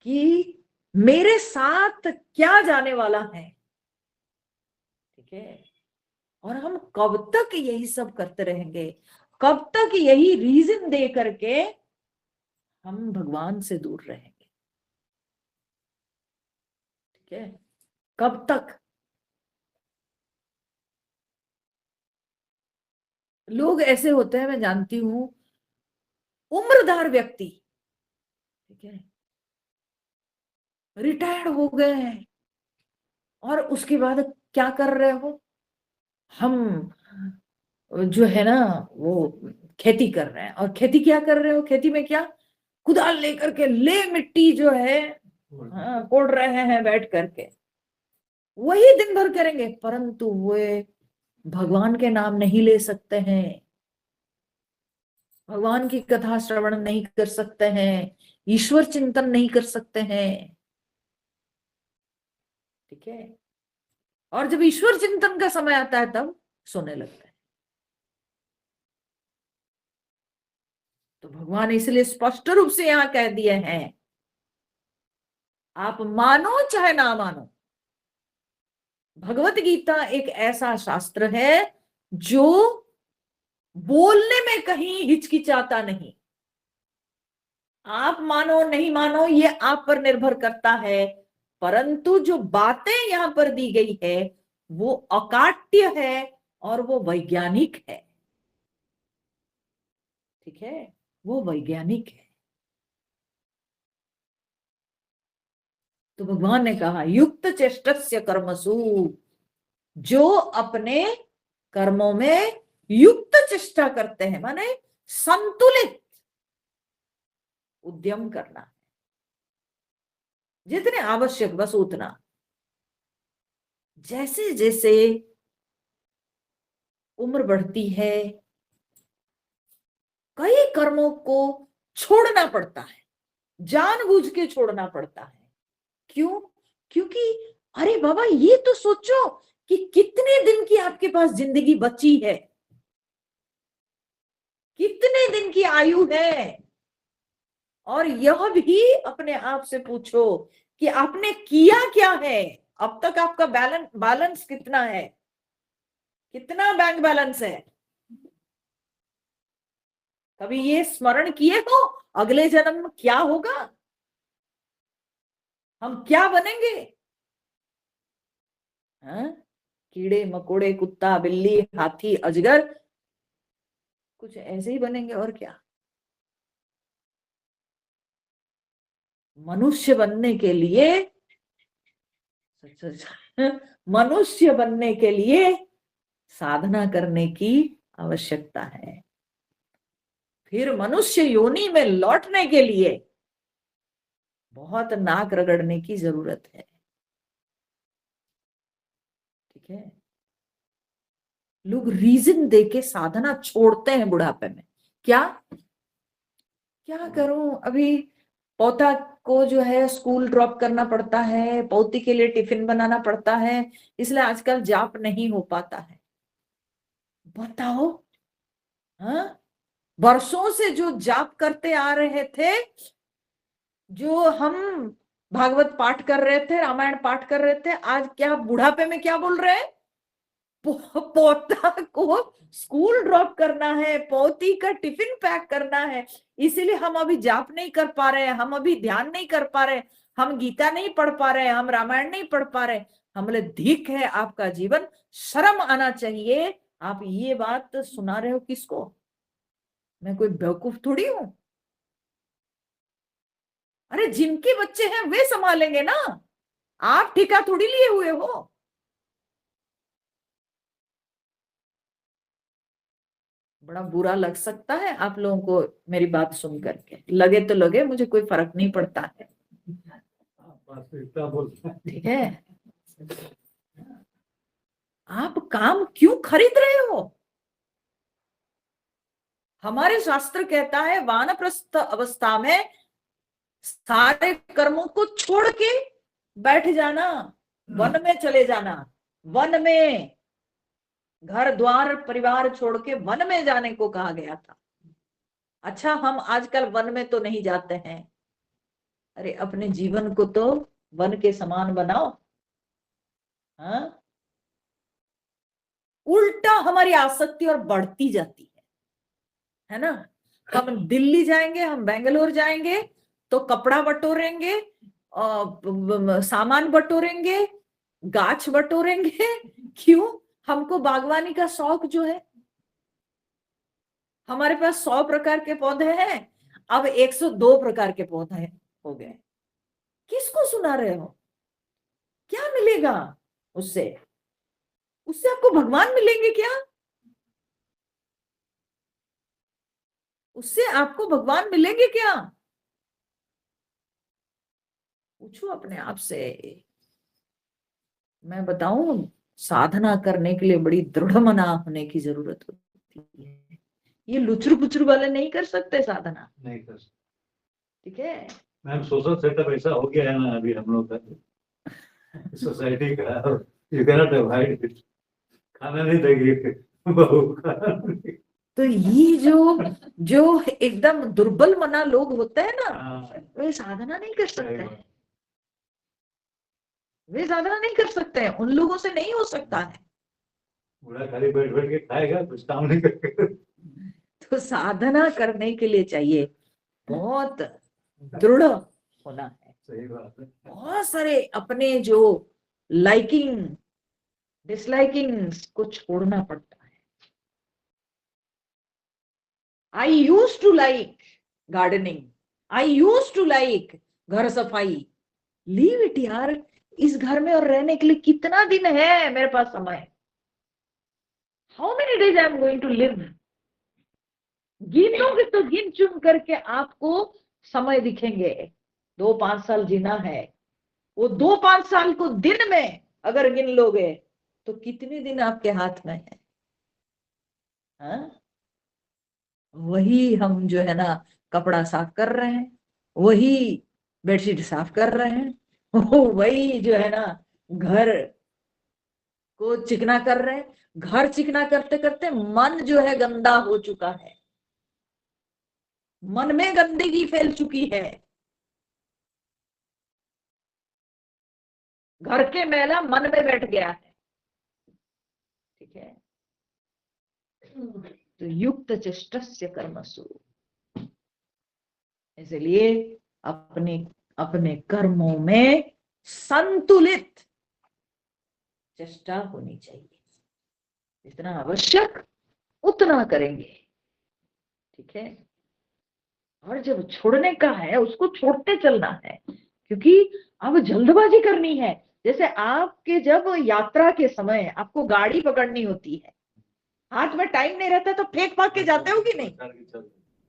कि मेरे साथ क्या जाने वाला है, ठीक है। और हम कब तक यही सब करते रहेंगे, कब तक यही रीजन दे करके हम भगवान से दूर रहेंगे, ठीक है, कब तक। लोग ऐसे होते हैं, मैं जानती हूं, उम्रदार व्यक्ति, ठीक है, रिटायर्ड हो गए हैं, और उसके बाद क्या कर रहे हो, हम जो है ना वो खेती कर रहे हैं। और खेती क्या कर रहे हो, खेती में क्या, कुदाल लेकर के ले मिट्टी जो है, हाँ, कोड़ रहे हैं बैठ करके, वही दिन भर करेंगे, परंतु वे भगवान के नाम नहीं ले सकते हैं, भगवान की कथा श्रवण नहीं कर सकते हैं, ईश्वर चिंतन नहीं कर सकते हैं, ठीक है। और जब ईश्वर चिंतन का समय आता है तब सोने लगता है। तो भगवान इसलिए स्पष्ट रूप से यहां कह दिए हैं, आप मानो चाहे ना मानो, भगवत गीता एक ऐसा शास्त्र है जो बोलने में कहीं हिचकिचाता नहीं। आप मानो नहीं मानो ये आप पर निर्भर करता है, परंतु जो बातें यहां पर दी गई है वो अकाट्य है और वो वैज्ञानिक है। ठीक है, वो वैज्ञानिक है। तो भगवान ने कहा युक्त चेष्टस्य कर्मसु, जो अपने कर्मों में युक्त चेष्टा करते हैं, माने संतुलित उद्यम करना, जितने आवश्यक बस उतना। जैसे जैसे उम्र बढ़ती है कई कर्मों को छोड़ना पड़ता है, जानबूझ के छोड़ना पड़ता है। क्यों? क्योंकि अरे बाबा ये तो सोचो कि कितने दिन की आपके पास जिंदगी बची है, कितने दिन की आयु है, और यह भी अपने आप से पूछो कि आपने किया क्या है अब तक, आपका बैलेंस कितना है, कितना बैंक बैलेंस है। कभी ये स्मरण किए हो अगले जन्म में क्या होगा, हम क्या बनेंगे? हाँ? कीड़े मकोड़े, कुत्ता बिल्ली हाथी अजगर, कुछ ऐसे ही बनेंगे और क्या। मनुष्य बनने के लिए, मनुष्य बनने के लिए साधना करने की आवश्यकता है। फिर मनुष्य योनि में लौटने के लिए बहुत नाक रगड़ने की जरूरत है। ठीक है, लोग रीजन देके साधना छोड़ते हैं बुढ़ापे में। क्या क्या करूं, अभी पोता को जो है स्कूल ड्रॉप करना पड़ता है, पोती के लिए टिफिन बनाना पड़ता है, इसलिए आजकल जाप नहीं हो पाता है। बताओ, हाँ, वर्षों से जो जाप करते आ रहे थे, जो हम भागवत पाठ कर रहे थे, रामायण पाठ कर रहे थे, आज क्या बुढ़ापे में क्या बोल रहे हैं? पोता को स्कूल ड्रॉप करना है, पोती का टिफिन पैक करना है, इसीलिए हम अभी जाप नहीं कर पा रहे हैं, हम अभी ध्यान नहीं कर पा रहे, हम गीता नहीं पढ़ पा रहे, हम रामायण नहीं पढ़ पा रहे। हम बोले धिक है आपका जीवन, शर्म आना चाहिए। आप ये बात सुना रहे हो किसको? मैं कोई बेवकूफ थोड़ी हूं। अरे जिनके बच्चे हैं वे संभालेंगे ना, आप ठेका थोड़ी लिए हुए हो। बड़ा बुरा लग सकता है आप लोगों को मेरी बात सुन करके, लगे तो लगे, मुझे कोई फर्क नहीं पड़ता है। ठीक है, आप काम क्यों खरीद रहे हो? हमारे शास्त्र कहता है वानप्रस्थ अवस्था में सारे कर्मों को छोड़ के बैठ जाना, वन में चले जाना। वन में घर द्वार परिवार छोड़ के वन में जाने को कहा गया था। अच्छा, हम आजकल वन में तो नहीं जाते हैं। अरे अपने जीवन को तो वन के समान बनाओ। हाँ, उल्टा हमारी आसक्ति और बढ़ती जाती है ना। हम दिल्ली जाएंगे, हम बेंगलोर जाएंगे तो कपड़ा बटोरेंगे, सामान बटोरेंगे, गाछ बटोरेंगे। क्यों? हमको बागवानी का शौक जो है, हमारे पास 100 प्रकार के पौधे हैं, अब 102 प्रकार के पौधे हो गए। किसको सुना रहे हो? क्या मिलेगा उससे? उससे आपको भगवान मिलेंगे क्या? उससे आपको भगवान मिलेंगे क्या? पूछो अपने आप से। मैं बताऊं, साधना करने के लिए बड़ी दृढ़ मना होने की जरूरत होती है। ये लुचरू पुचरू वाले नहीं कर सकते साधना, नहीं कर सकते। ठीक है मैम, सोशल सेटअप ऐसा हो गया है ना अभी हम लोग का, सोसाइटी का, यू कैनॉट अवॉइड इट। खाना नहीं देगी बहू का। तो ये जो जो एकदम दुर्बल मना लोग होते हैं ना, हाँ, वे साधना नहीं कर सही सकते बात। हैं, वे साधना नहीं कर सकते हैं, उन लोगों से नहीं हो सकता है। बूढ़ा खाली बैठ बैठ के खाएगा, कुछ काम नहीं करेगा। तो साधना करने के लिए चाहिए बहुत दृढ़ होना है, सही बात है। बहुत सारे अपने जो लाइकिंग डिसलाइकिंग को छोड़ना पड़ता है। I use to like gardening, I use to like घर सफाई, लीव इट यार, इस घर में और रहने के लिए कितना दिन है मेरे पास समय, how many days I am going to live. गिनोगे तो गिन चुन करके आपको समय दिखेंगे। 2-5 साल जीना है, वो 2-5 साल को दिन में अगर गिन लोगे तो कितने दिन आपके हाथ में है? हाँ? वही हम जो है ना कपड़ा साफ कर रहे हैं, वही बेडशीट साफ कर रहे हैं, वही जो है ना घर को चिकना कर रहे हैं। घर चिकना करते करते मन जो है गंदा हो चुका है, मन में गंदगी फैल चुकी है, घर के मैला मन में बैठ गया है। ठीक है, तो युक्त चेष्टस्य कर्मसु, इसलिए अपने अपने कर्मों में संतुलित चेष्टा होनी चाहिए, जितना आवश्यक उतना करेंगे। ठीक है, और जब छोड़ने का है उसको छोड़ते चलना है, क्योंकि अब जल्दबाजी करनी है। जैसे आपके जब यात्रा के समय आपको गाड़ी पकड़नी होती है, हाथ में टाइम नहीं रहता तो फेंक फाक के जाते हो कि नहीं?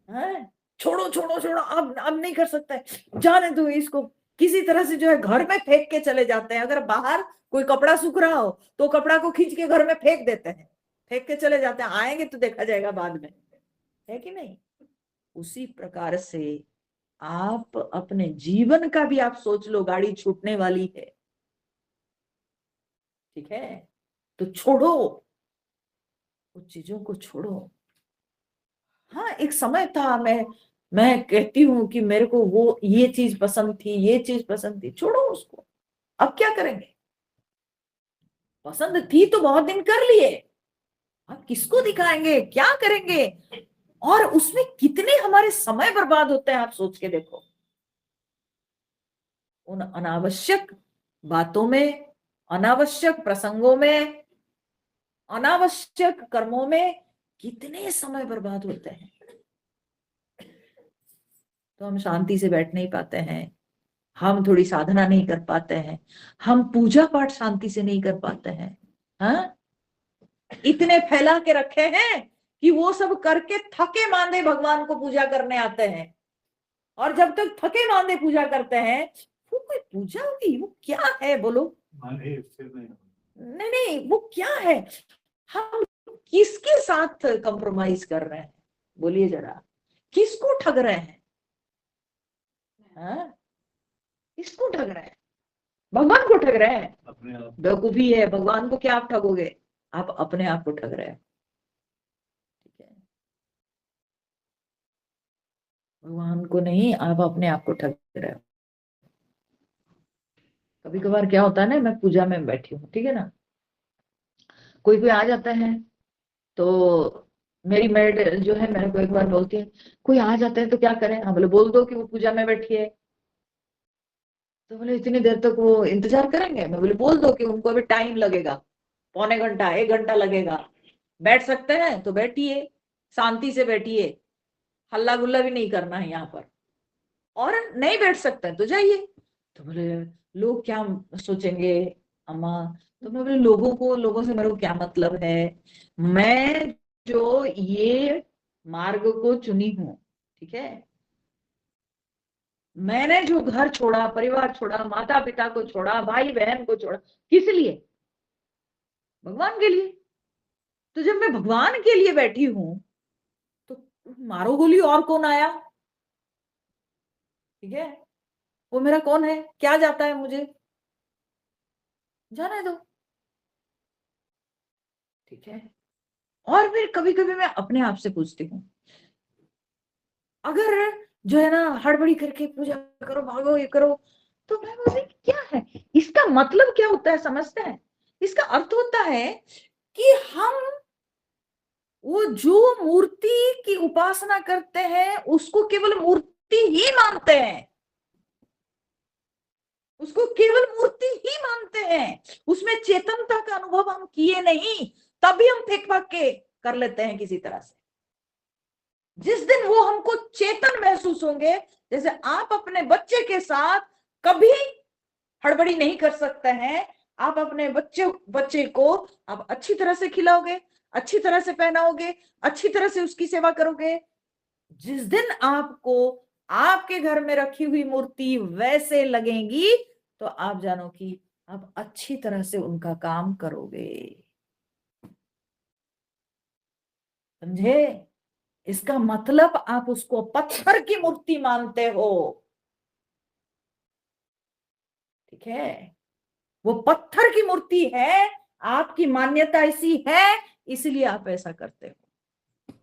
हाँ? छोड़ो छोड़ो छोड़ो, अब नहीं कर सकता है, जाने दो इसको, किसी तरह से जो है घर में फेंक के चले जाते हैं। अगर बाहर कोई कपड़ा सूख रहा हो तो कपड़ा को खींच के घर में फेंक देते हैं, फेंक के चले जाते हैं, आएंगे तो देखा जाएगा बाद में, है कि नहीं? उसी प्रकार से आप अपने जीवन का भी आप सोच लो, गाड़ी छूटने वाली है। ठीक है, तो छोड़ो, उन चीजों को छोड़ो। हाँ, एक समय था, मैं कहती हूँ कि मेरे को वो ये चीज पसंद थी, ये चीज पसंद थी, छोड़ो उसको। अब क्या करेंगे? पसंद थी तो बहुत दिन कर लिए, अब किसको दिखाएंगे, क्या करेंगे? और उसमें कितने हमारे समय बर्बाद होते हैं, आप सोच के देखो। उन अनावश्यक बातों में, अनावश्यक प्रसंगों में, अनावश्यक कर्मों में कितने समय बर्बाद होते हैं। तो हम शांति से बैठ नहीं पाते हैं, हम थोड़ी साधना नहीं कर पाते हैं, हम पूजा पाठ शांति से नहीं कर पाते हैं। हाँ, इतने फैला के रखे हैं कि वो सब करके थके मांदे भगवान को पूजा करने आते हैं, और जब तक थके मांदे पूजा करते हैं, वो कोई पूजा होगी? वो क्या है बोलो? मन ही स्थिर नहीं होता। नहीं नहीं, वो क्या है? हम किसके साथ कंप्रोमाइज कर रहे हैं? बोलिए जरा, किसको ठग रहे हैं? हाँ? किसको ठग रहे हैं? भगवान को ठग रहे हैं? अपने आप। बेवकूफी है, भगवान को क्या आप ठगोगे? आप अपने आप को ठग रहे हैं। ठीक है, भगवान को नहीं, आप अपने आप को ठग रहे हो। कभी कभार क्या होता है ना, मैं पूजा में बैठी हूँ, ठीक है ना, कोई कोई आ जाता है, तो मेरी मेड जो है मेरे को एक बार बोलती है, कोई आ जाता है तो क्या करें? हम बोले बोल दो कि वो पूजा में बैठी है। तो बोले इतनी देर तक वो इंतजार करेंगे? मैं बोले बोल दो कि उनको अभी टाइम लगेगा, पौने घंटा 1 घंटा लगेगा, बैठ सकते हैं तो बैठिए, शांति से बैठिए, हल्ला गुल्ला भी नहीं करना है यहाँ पर, और नहीं बैठ सकते हैं तो जाइए। तो बोले लोग क्या सोचेंगे अम्मा? तो मैं बोले लोगों से मेरे को क्या मतलब है, मैं जो ये मार्ग को चुनी हूं, ठीक है, मैंने जो घर छोड़ा, परिवार छोड़ा, माता पिता को छोड़ा, भाई बहन को छोड़ा, किस लिए? भगवान के लिए। तो जब मैं भगवान के लिए बैठी हूं तो मारो गोली और कौन आया? ठीक है, वो मेरा कौन है, क्या जाता है मुझे, जाने दो। ठीक है, और फिर कभी कभी मैं अपने आप से पूछती हूँ, अगर जो है ना हड़बड़ी करके पूजा करो, भागो, ये करो, तो मैं बोलती क्या है इसका मतलब, क्या होता है समझते हैं? इसका अर्थ होता है कि हम वो जो मूर्ति की उपासना करते हैं उसको केवल मूर्ति ही मानते हैं, उसको केवल मूर्ति ही मानते हैं, उसमें चेतनता का अनुभव हम किए नहीं, तभी हम फेंक फाक के कर लेते हैं किसी तरह से। जिस दिन वो हमको चेतन महसूस होंगे, जैसे आप अपने बच्चे के साथ कभी हड़बड़ी नहीं कर सकते हैं, आप अपने बच्चे को आप अच्छी तरह से खिलाओगे, अच्छी तरह से पहनाओगे, अच्छी तरह से उसकी सेवा करोगे। जिस दिन आपको आपके घर में रखी हुई मूर्ति वैसे लगेगी, तो आप जानो कि आप अच्छी तरह से उनका काम करोगे। समझे? इसका मतलब आप उसको पत्थर की मूर्ति मानते हो, ठीक है? वो पत्थर की मूर्ति है, आपकी मान्यता ऐसी है, इसलिए आप ऐसा करते हो।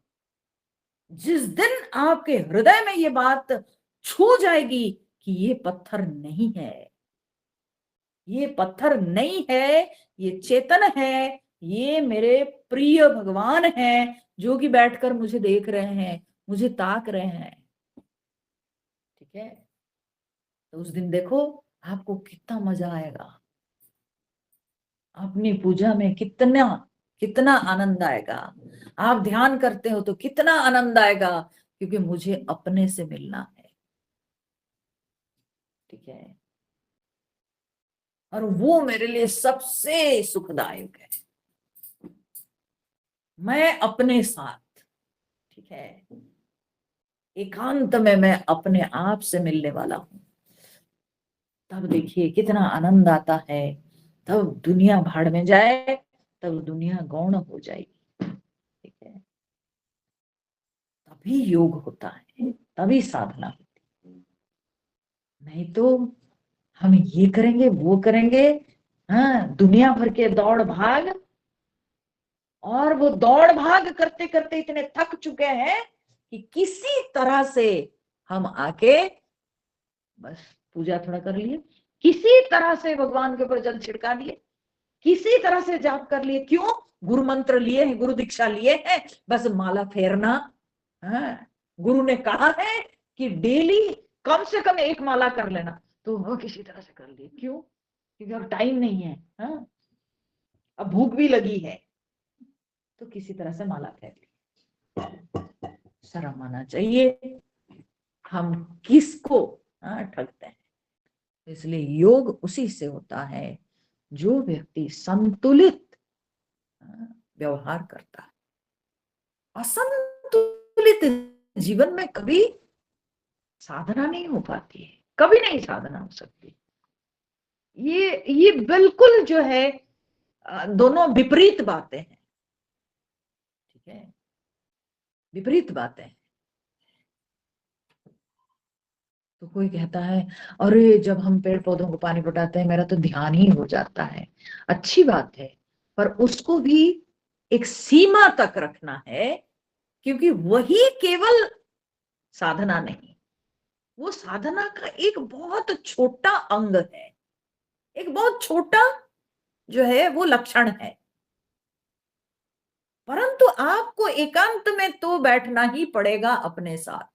जिस दिन आपके हृदय में ये बात छू जाएगी कि ये पत्थर नहीं है, ये पत्थर नहीं है, ये चेतन है, ये मेरे प्रिय भगवान हैं जो कि बैठकर मुझे देख रहे हैं, मुझे ताक रहे हैं, ठीक है? तो उस दिन देखो आपको कितना मजा आएगा, अपनी पूजा में कितना कितना आनंद आएगा। आप ध्यान करते हो तो कितना आनंद आएगा, क्योंकि मुझे अपने से मिलना है, ठीक है? और वो मेरे लिए सबसे सुखदायक है, मैं अपने साथ, ठीक है, एकांत में मैं अपने आप से मिलने वाला हूं। तब देखिए कितना आनंद आता है, तब दुनिया भाड़ में जाए, तब दुनिया गौण हो जाएगी, ठीक है? तभी योग होता है, तभी साधना होती है। नहीं तो हम ये करेंगे वो करेंगे, हाँ, दुनिया भर के दौड़ भाग, और वो दौड़ भाग करते करते इतने थक चुके हैं कि किसी तरह से हम आके बस पूजा थोड़ा कर लिए, किसी तरह से भगवान के ऊपर जल छिड़का लिए, किसी तरह से जाप कर लिए, क्यों? गुरु मंत्र लिए हैं, गुरु दीक्षा लिए हैं, बस माला फेरना। हाँ, गुरु ने कहा है कि डेली कम से कम एक माला कर लेना, तो वो किसी तरह से कर लिए, क्यों? क्योंकि अब टाइम नहीं है, हाँ, अब भूख भी लगी है, तो किसी तरह से माला फेर ली। शर्म आना चाहिए, हम किसको ठगते हैं? इसलिए योग उसी से होता है जो व्यक्ति संतुलित व्यवहार करता है। असंतुलित जीवन में कभी साधना नहीं हो पाती है, कभी नहीं साधना हो सकती। ये बिल्कुल जो है दोनों विपरीत बातें हैं, ठीक है? विपरीत बातें। तो कोई कहता है अरे जब हम पेड़ पौधों को पानी पटाते हैं मेरा तो ध्यान ही हो जाता है, अच्छी बात है, पर उसको भी एक सीमा तक रखना है, क्योंकि वही केवल साधना नहीं, वो साधना का एक बहुत छोटा अंग है, एक बहुत छोटा जो है वो लक्षण है। परंतु आपको एकांत में तो बैठना ही पड़ेगा अपने साथ,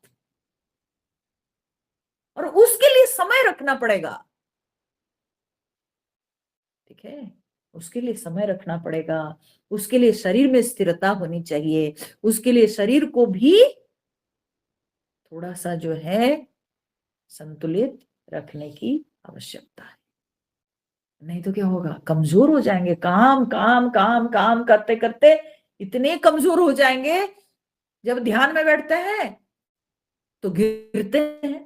और उसके लिए समय रखना पड़ेगा, ठीक है? उसके लिए समय रखना पड़ेगा, उसके लिए शरीर में स्थिरता होनी चाहिए, उसके लिए शरीर को भी थोड़ा सा जो है संतुलित रखने की आवश्यकता है। नहीं तो क्या होगा, कमजोर हो जाएंगे, काम काम काम काम करते करते इतने कमजोर हो जाएंगे, जब ध्यान में बैठते हैं तो गिरते हैं,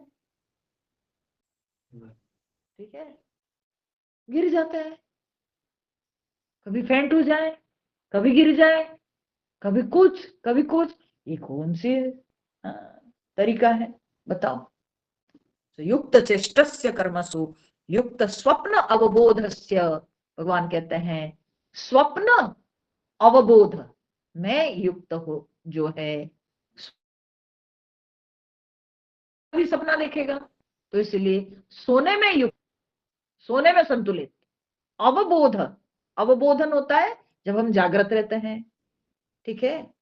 ठीक है? गिर जाते हैं, कभी फेंट हो जाए, कभी गिर जाए, कभी कुछ कभी कुछ, ये कौन सी तरीका है बताओ? तो युक्त चेष्टस्य कर्मसु युक्त स्वप्न अवबोधस्य, भगवान कहते हैं स्वप्न अवबोध, में युक्त हो जो है भी सपना देखेगा। तो इसलिए सोने में युक्त, सोने में संतुलित, अवबोध, अवबोधन होता है जब हम जागृत रहते हैं, ठीक है,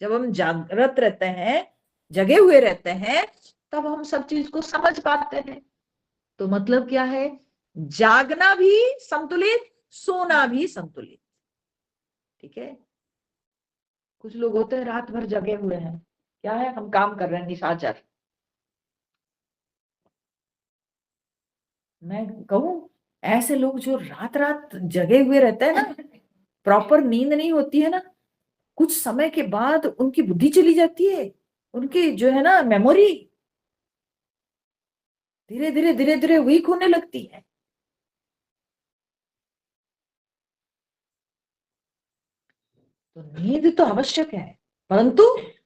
जब हम जागृत रहते हैं, जगे हुए रहते हैं, तब हम सब चीज को समझ पाते हैं। तो मतलब क्या है, जागना भी संतुलित, सोना भी संतुलित, ठीक है। कुछ लोग होते हैं रात भर जगे हुए हैं, क्या है, हम काम कर रहे हैं, निशाचर। मैं कहूं, ऐसे लोग जो रात रात जगे हुए रहते हैं ना, प्रॉपर नींद नहीं होती है ना, कुछ समय के बाद उनकी बुद्धि चली जाती है, उनकी जो है ना मेमोरी धीरे धीरे वीक होने लगती है। तो नींद तो आवश्यक है, परंतु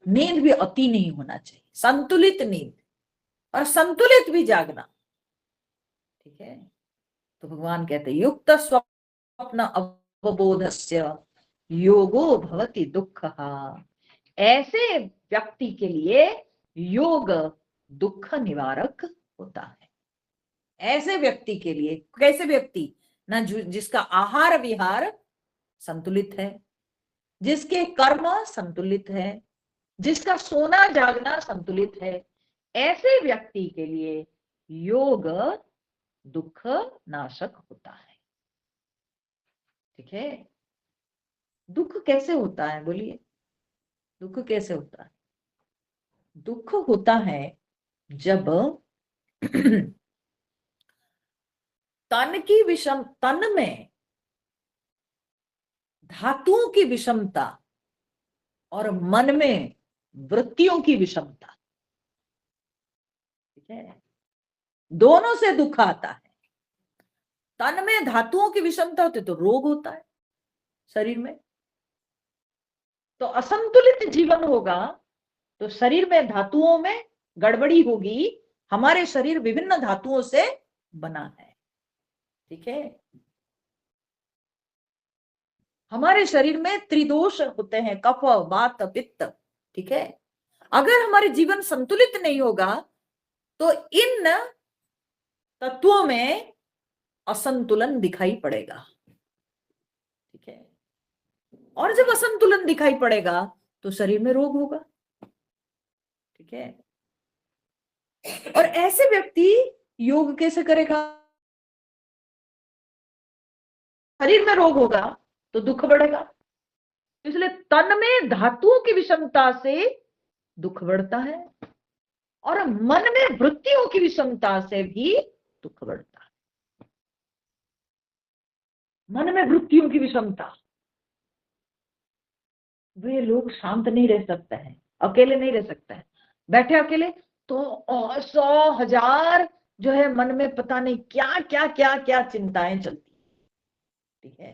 नींद भी अति नहीं होना चाहिए, संतुलित नींद, और संतुलित भी जागना, ठीक है। तो भगवान कहते हैं युक्त स्वप्न अवबोधस्य योगो भवति दुःखः। ऐसे व्यक्ति के लिए योग दुख निवारक होता है। ऐसे व्यक्ति के लिए, कैसे व्यक्ति, ना जिसका आहार विहार संतुलित है, जिसके कर्म संतुलित है, जिसका सोना जागना संतुलित है, ऐसे व्यक्ति के लिए योग दुख नाशक होता है, ठीक है। दुख कैसे होता है, बोलिए, दुख कैसे होता है? दुख होता है जब तन की विषम, तन में धातुओं की विषमता और मन में वृत्तियों की विषमता, ठीक है, दोनों से दुख आता है। तन में धातुओं की विषमता होती तो रोग होता है शरीर में। तो असंतुलित जीवन होगा तो शरीर में धातुओं में गड़बड़ी होगी। हमारे शरीर विभिन्न धातुओं से बना है, ठीक है। हमारे शरीर में त्रिदोष होते हैं, कफ वात पित्त, ठीक है। अगर हमारे जीवन संतुलित नहीं होगा तो इन तत्वों में असंतुलन दिखाई पड़ेगा, ठीक है। और जब असंतुलन दिखाई पड़ेगा तो शरीर में रोग होगा, ठीक है। और ऐसे व्यक्ति योग कैसे करेगा? शरीर में रोग होगा तो दुख बढ़ेगा, इसलिए तन में धातुओं की विषमता से दुख बढ़ता है, और मन में वृत्तियों की विषमता से भी दुख बढ़ता है। मन में वृत्तियों की विषमता, वे लोग शांत नहीं रह सकते हैं, अकेले नहीं रह सकते हैं, बैठे अकेले तो 100,000 जो है मन में पता नहीं क्या क्या क्या क्या चिंताएं चलती, ठीक है।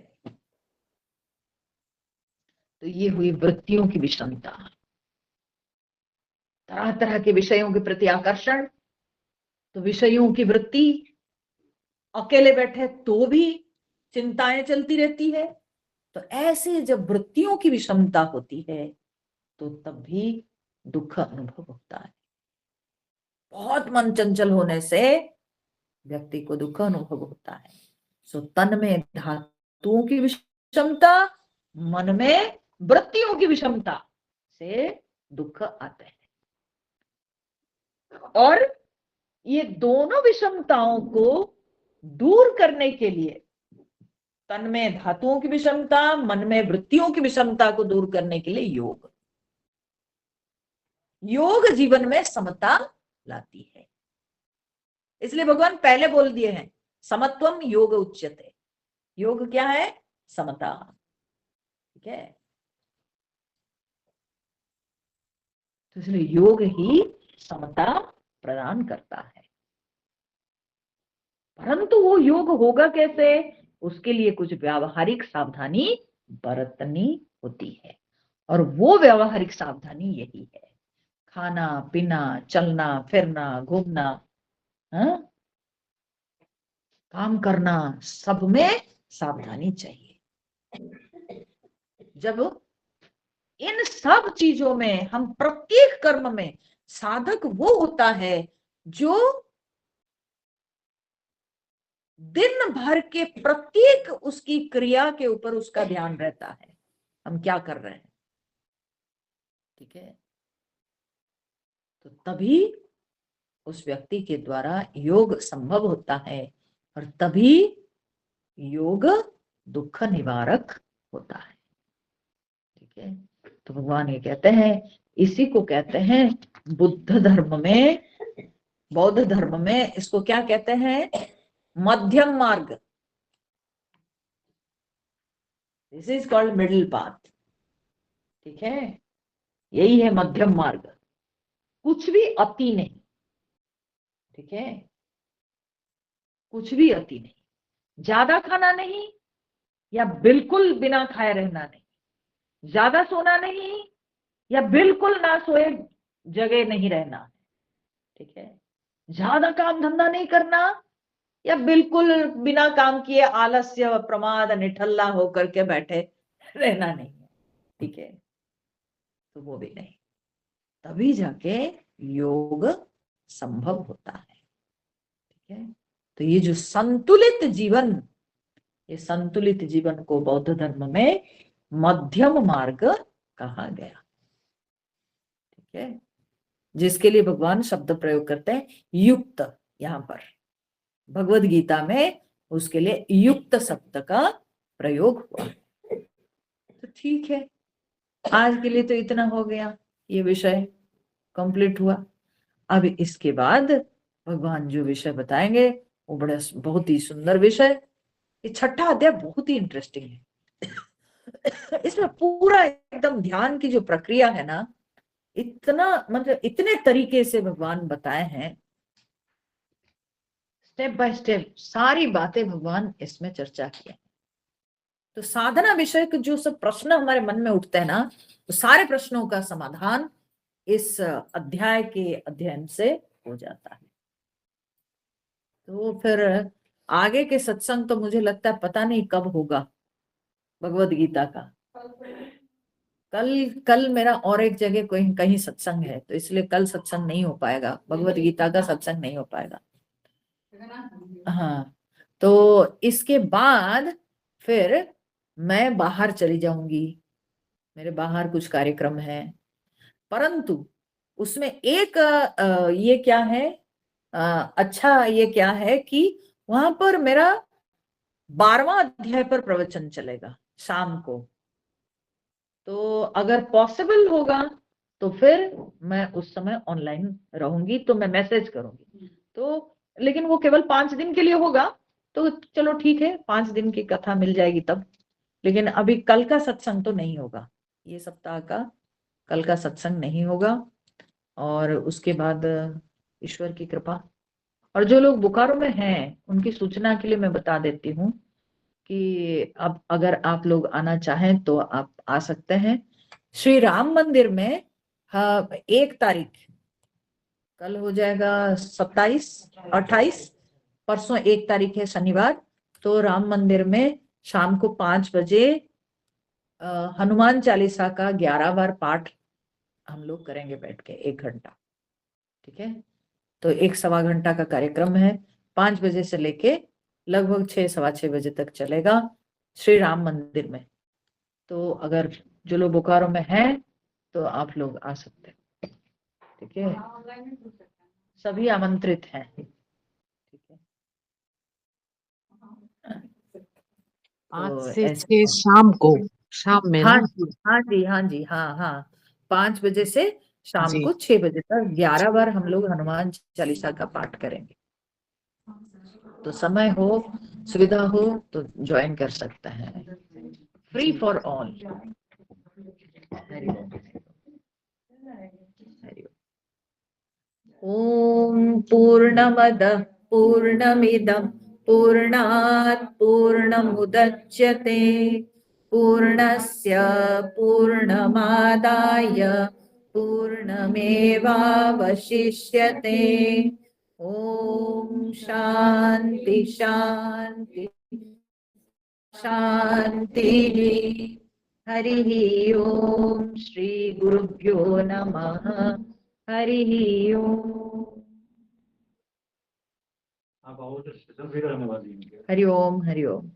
तो ये हुई वृत्तियों की विषमता, तरह तरह के विषयों के प्रति आकर्षण, तो विषयों की वृत्ति, अकेले बैठे तो भी चिंताएं चलती रहती है। तो ऐसे जब वृत्तियों की विषमता होती है तो तब भी दुख अनुभव होता है। बहुत मन चंचल होने से व्यक्ति को दुख अनुभव होता है। सो तन में धातुओं की विषमता, मन में वृत्तियों की विषमता से दुख आते हैं। और ये दोनों विषमताओं को दूर करने के लिए, तन में धातुओं की विषमता, मन में वृत्तियों की विषमता को दूर करने के लिए योग, योग जीवन में समता लाती है। इसलिए भगवान पहले बोल दिए हैं समत्वम योग उच्यते। योग क्या है? समता, ठीक है। तो इसलिए योग ही समता प्रदान करता है। परंतु वो योग होगा कैसे? उसके लिए कुछ व्यावहारिक सावधानी बरतनी होती है, और वो व्यावहारिक सावधानी यही है, खाना पीना, चलना फिरना, घूमना, काम करना, सब में सावधानी चाहिए। जब इन सब चीजों में हम प्रत्येक कर्म में साधक वो होता है जो दिन भर के प्रत्येक उसकी क्रिया के ऊपर उसका ध्यान रहता है, हम क्या कर रहे हैं। ठीक है, तो तभी उस व्यक्ति के द्वारा योग संभव होता है और तभी योग दुख निवारक होता है। ठीक है, तो भगवान ये कहते हैं, इसी को कहते हैं बुद्ध धर्म में, बौद्ध धर्म में इसको क्या कहते हैं, मध्यम मार्ग। This is called middle path. ठीक है, यही है मध्यम मार्ग, कुछ भी अति नहीं। ठीक है, कुछ भी अति नहीं, ज्यादा खाना नहीं या बिल्कुल बिना खाए रहना नहीं, ज्यादा सोना नहीं या बिल्कुल ना सोए जगह नहीं रहना। ठीक है, ज्यादा काम धंधा नहीं करना या बिल्कुल बिना काम किए आलस्य प्रमाद निठल्ला होकर के बैठे रहना नहीं है। ठीक है, तो वो भी नहीं, तभी जाके योग संभव होता है। ठीक है, तो ये जो संतुलित जीवन, ये संतुलित जीवन को बौद्ध धर्म में मध्यम मार्ग कहा गया। ठीक है, जिसके लिए भगवान शब्द प्रयोग करते हैं युक्त। यहां पर भगवद गीता में उसके लिए युक्त शब्द का प्रयोग हुआ। तो ठीक है, आज के लिए तो इतना हो गया, ये विषय कंप्लीट हुआ। अब इसके बाद भगवान जो विषय बताएंगे वो बड़ा बहुत ही सुंदर विषय। ये छठा अध्याय बहुत ही इंटरेस्टिंग है। इसमें पूरा एकदम ध्यान की जो प्रक्रिया है ना, इतना मतलब इतने तरीके से भगवान बताए हैं, स्टेप बाय स्टेप सारी बातें भगवान इसमें चर्चा की है। तो साधना विषय के जो सब प्रश्न हमारे मन में उठते हैं ना, तो सारे प्रश्नों का समाधान इस अध्याय के अध्ययन से हो जाता है। तो फिर आगे के सत्संग तो मुझे लगता है पता नहीं कब होगा भगवद गीता का। कल मेरा और एक जगह कोई कहीं सत्संग है, तो इसलिए कल सत्संग नहीं हो पाएगा, भगवद गीता का सत्संग नहीं हो पाएगा। हाँ, तो इसके बाद फिर मैं बाहर चली जाऊंगी, मेरे बाहर कुछ कार्यक्रम है, परंतु उसमें एक ये क्या है, अच्छा ये क्या है कि वहां पर मेरा 12वां अध्याय पर प्रवचन चलेगा शाम को। तो अगर पॉसिबल होगा तो फिर मैं उस समय ऑनलाइन रहूंगी, तो मैं मैसेज करूंगी। तो लेकिन वो केवल 5 दिन के लिए होगा, तो चलो ठीक है, 5 दिन की कथा मिल जाएगी तब। लेकिन अभी कल का सत्संग तो नहीं होगा, ये सप्ताह का कल का सत्संग नहीं होगा। और उसके बाद ईश्वर की कृपा, और जो लोग बोकारो में हैं उनकी सूचना के लिए मैं बता देती हूँ कि अब अगर आप लोग आना चाहें तो आप आ सकते हैं। श्री राम मंदिर में 1 तारीख, कल हो जाएगा 27 28, परसों 1 तारीख है शनिवार, तो राम मंदिर में शाम को 5 बजे हनुमान चालीसा का 11 बार पाठ हम लोग करेंगे बैठ के 1 घंटा। ठीक है, तो 1 सवा घंटा का कार्यक्रम है, 5 बजे से लेके लगभग 6 सवा 6 बजे तक चलेगा श्री राम मंदिर में। तो अगर जो लोग बोकारो में हैं तो आप लोग आ सकते हैं। ठीक है, सभी आमंत्रित हैं। ठीक है, आज तो से ऐसे, शाम में हाँ ना। जी हाँ जी हाँ जी हाँ हाँ, 5 बजे से शाम जी को 6 बजे तक 11 बार हम लोग हनुमान चालीसा का पाठ करेंगे। तो समय हो, सुविधा हो तो ज्वाइन कर सकते हैं, फ्री फॉर ऑल। ओम पूर्णमद पूर्णमिदं पूर्णात् पूर्णमुदच्यते पूर्णस्य पूर्णमादाय पूर्णमेवावशिष्यते। ओम शांति शांति शांति। हरि ओम श्री गुरुभ्यो नमः हरि ओम आप आओ तो स्टेशन भी रहने वाली है हरि ओम हरि ओम।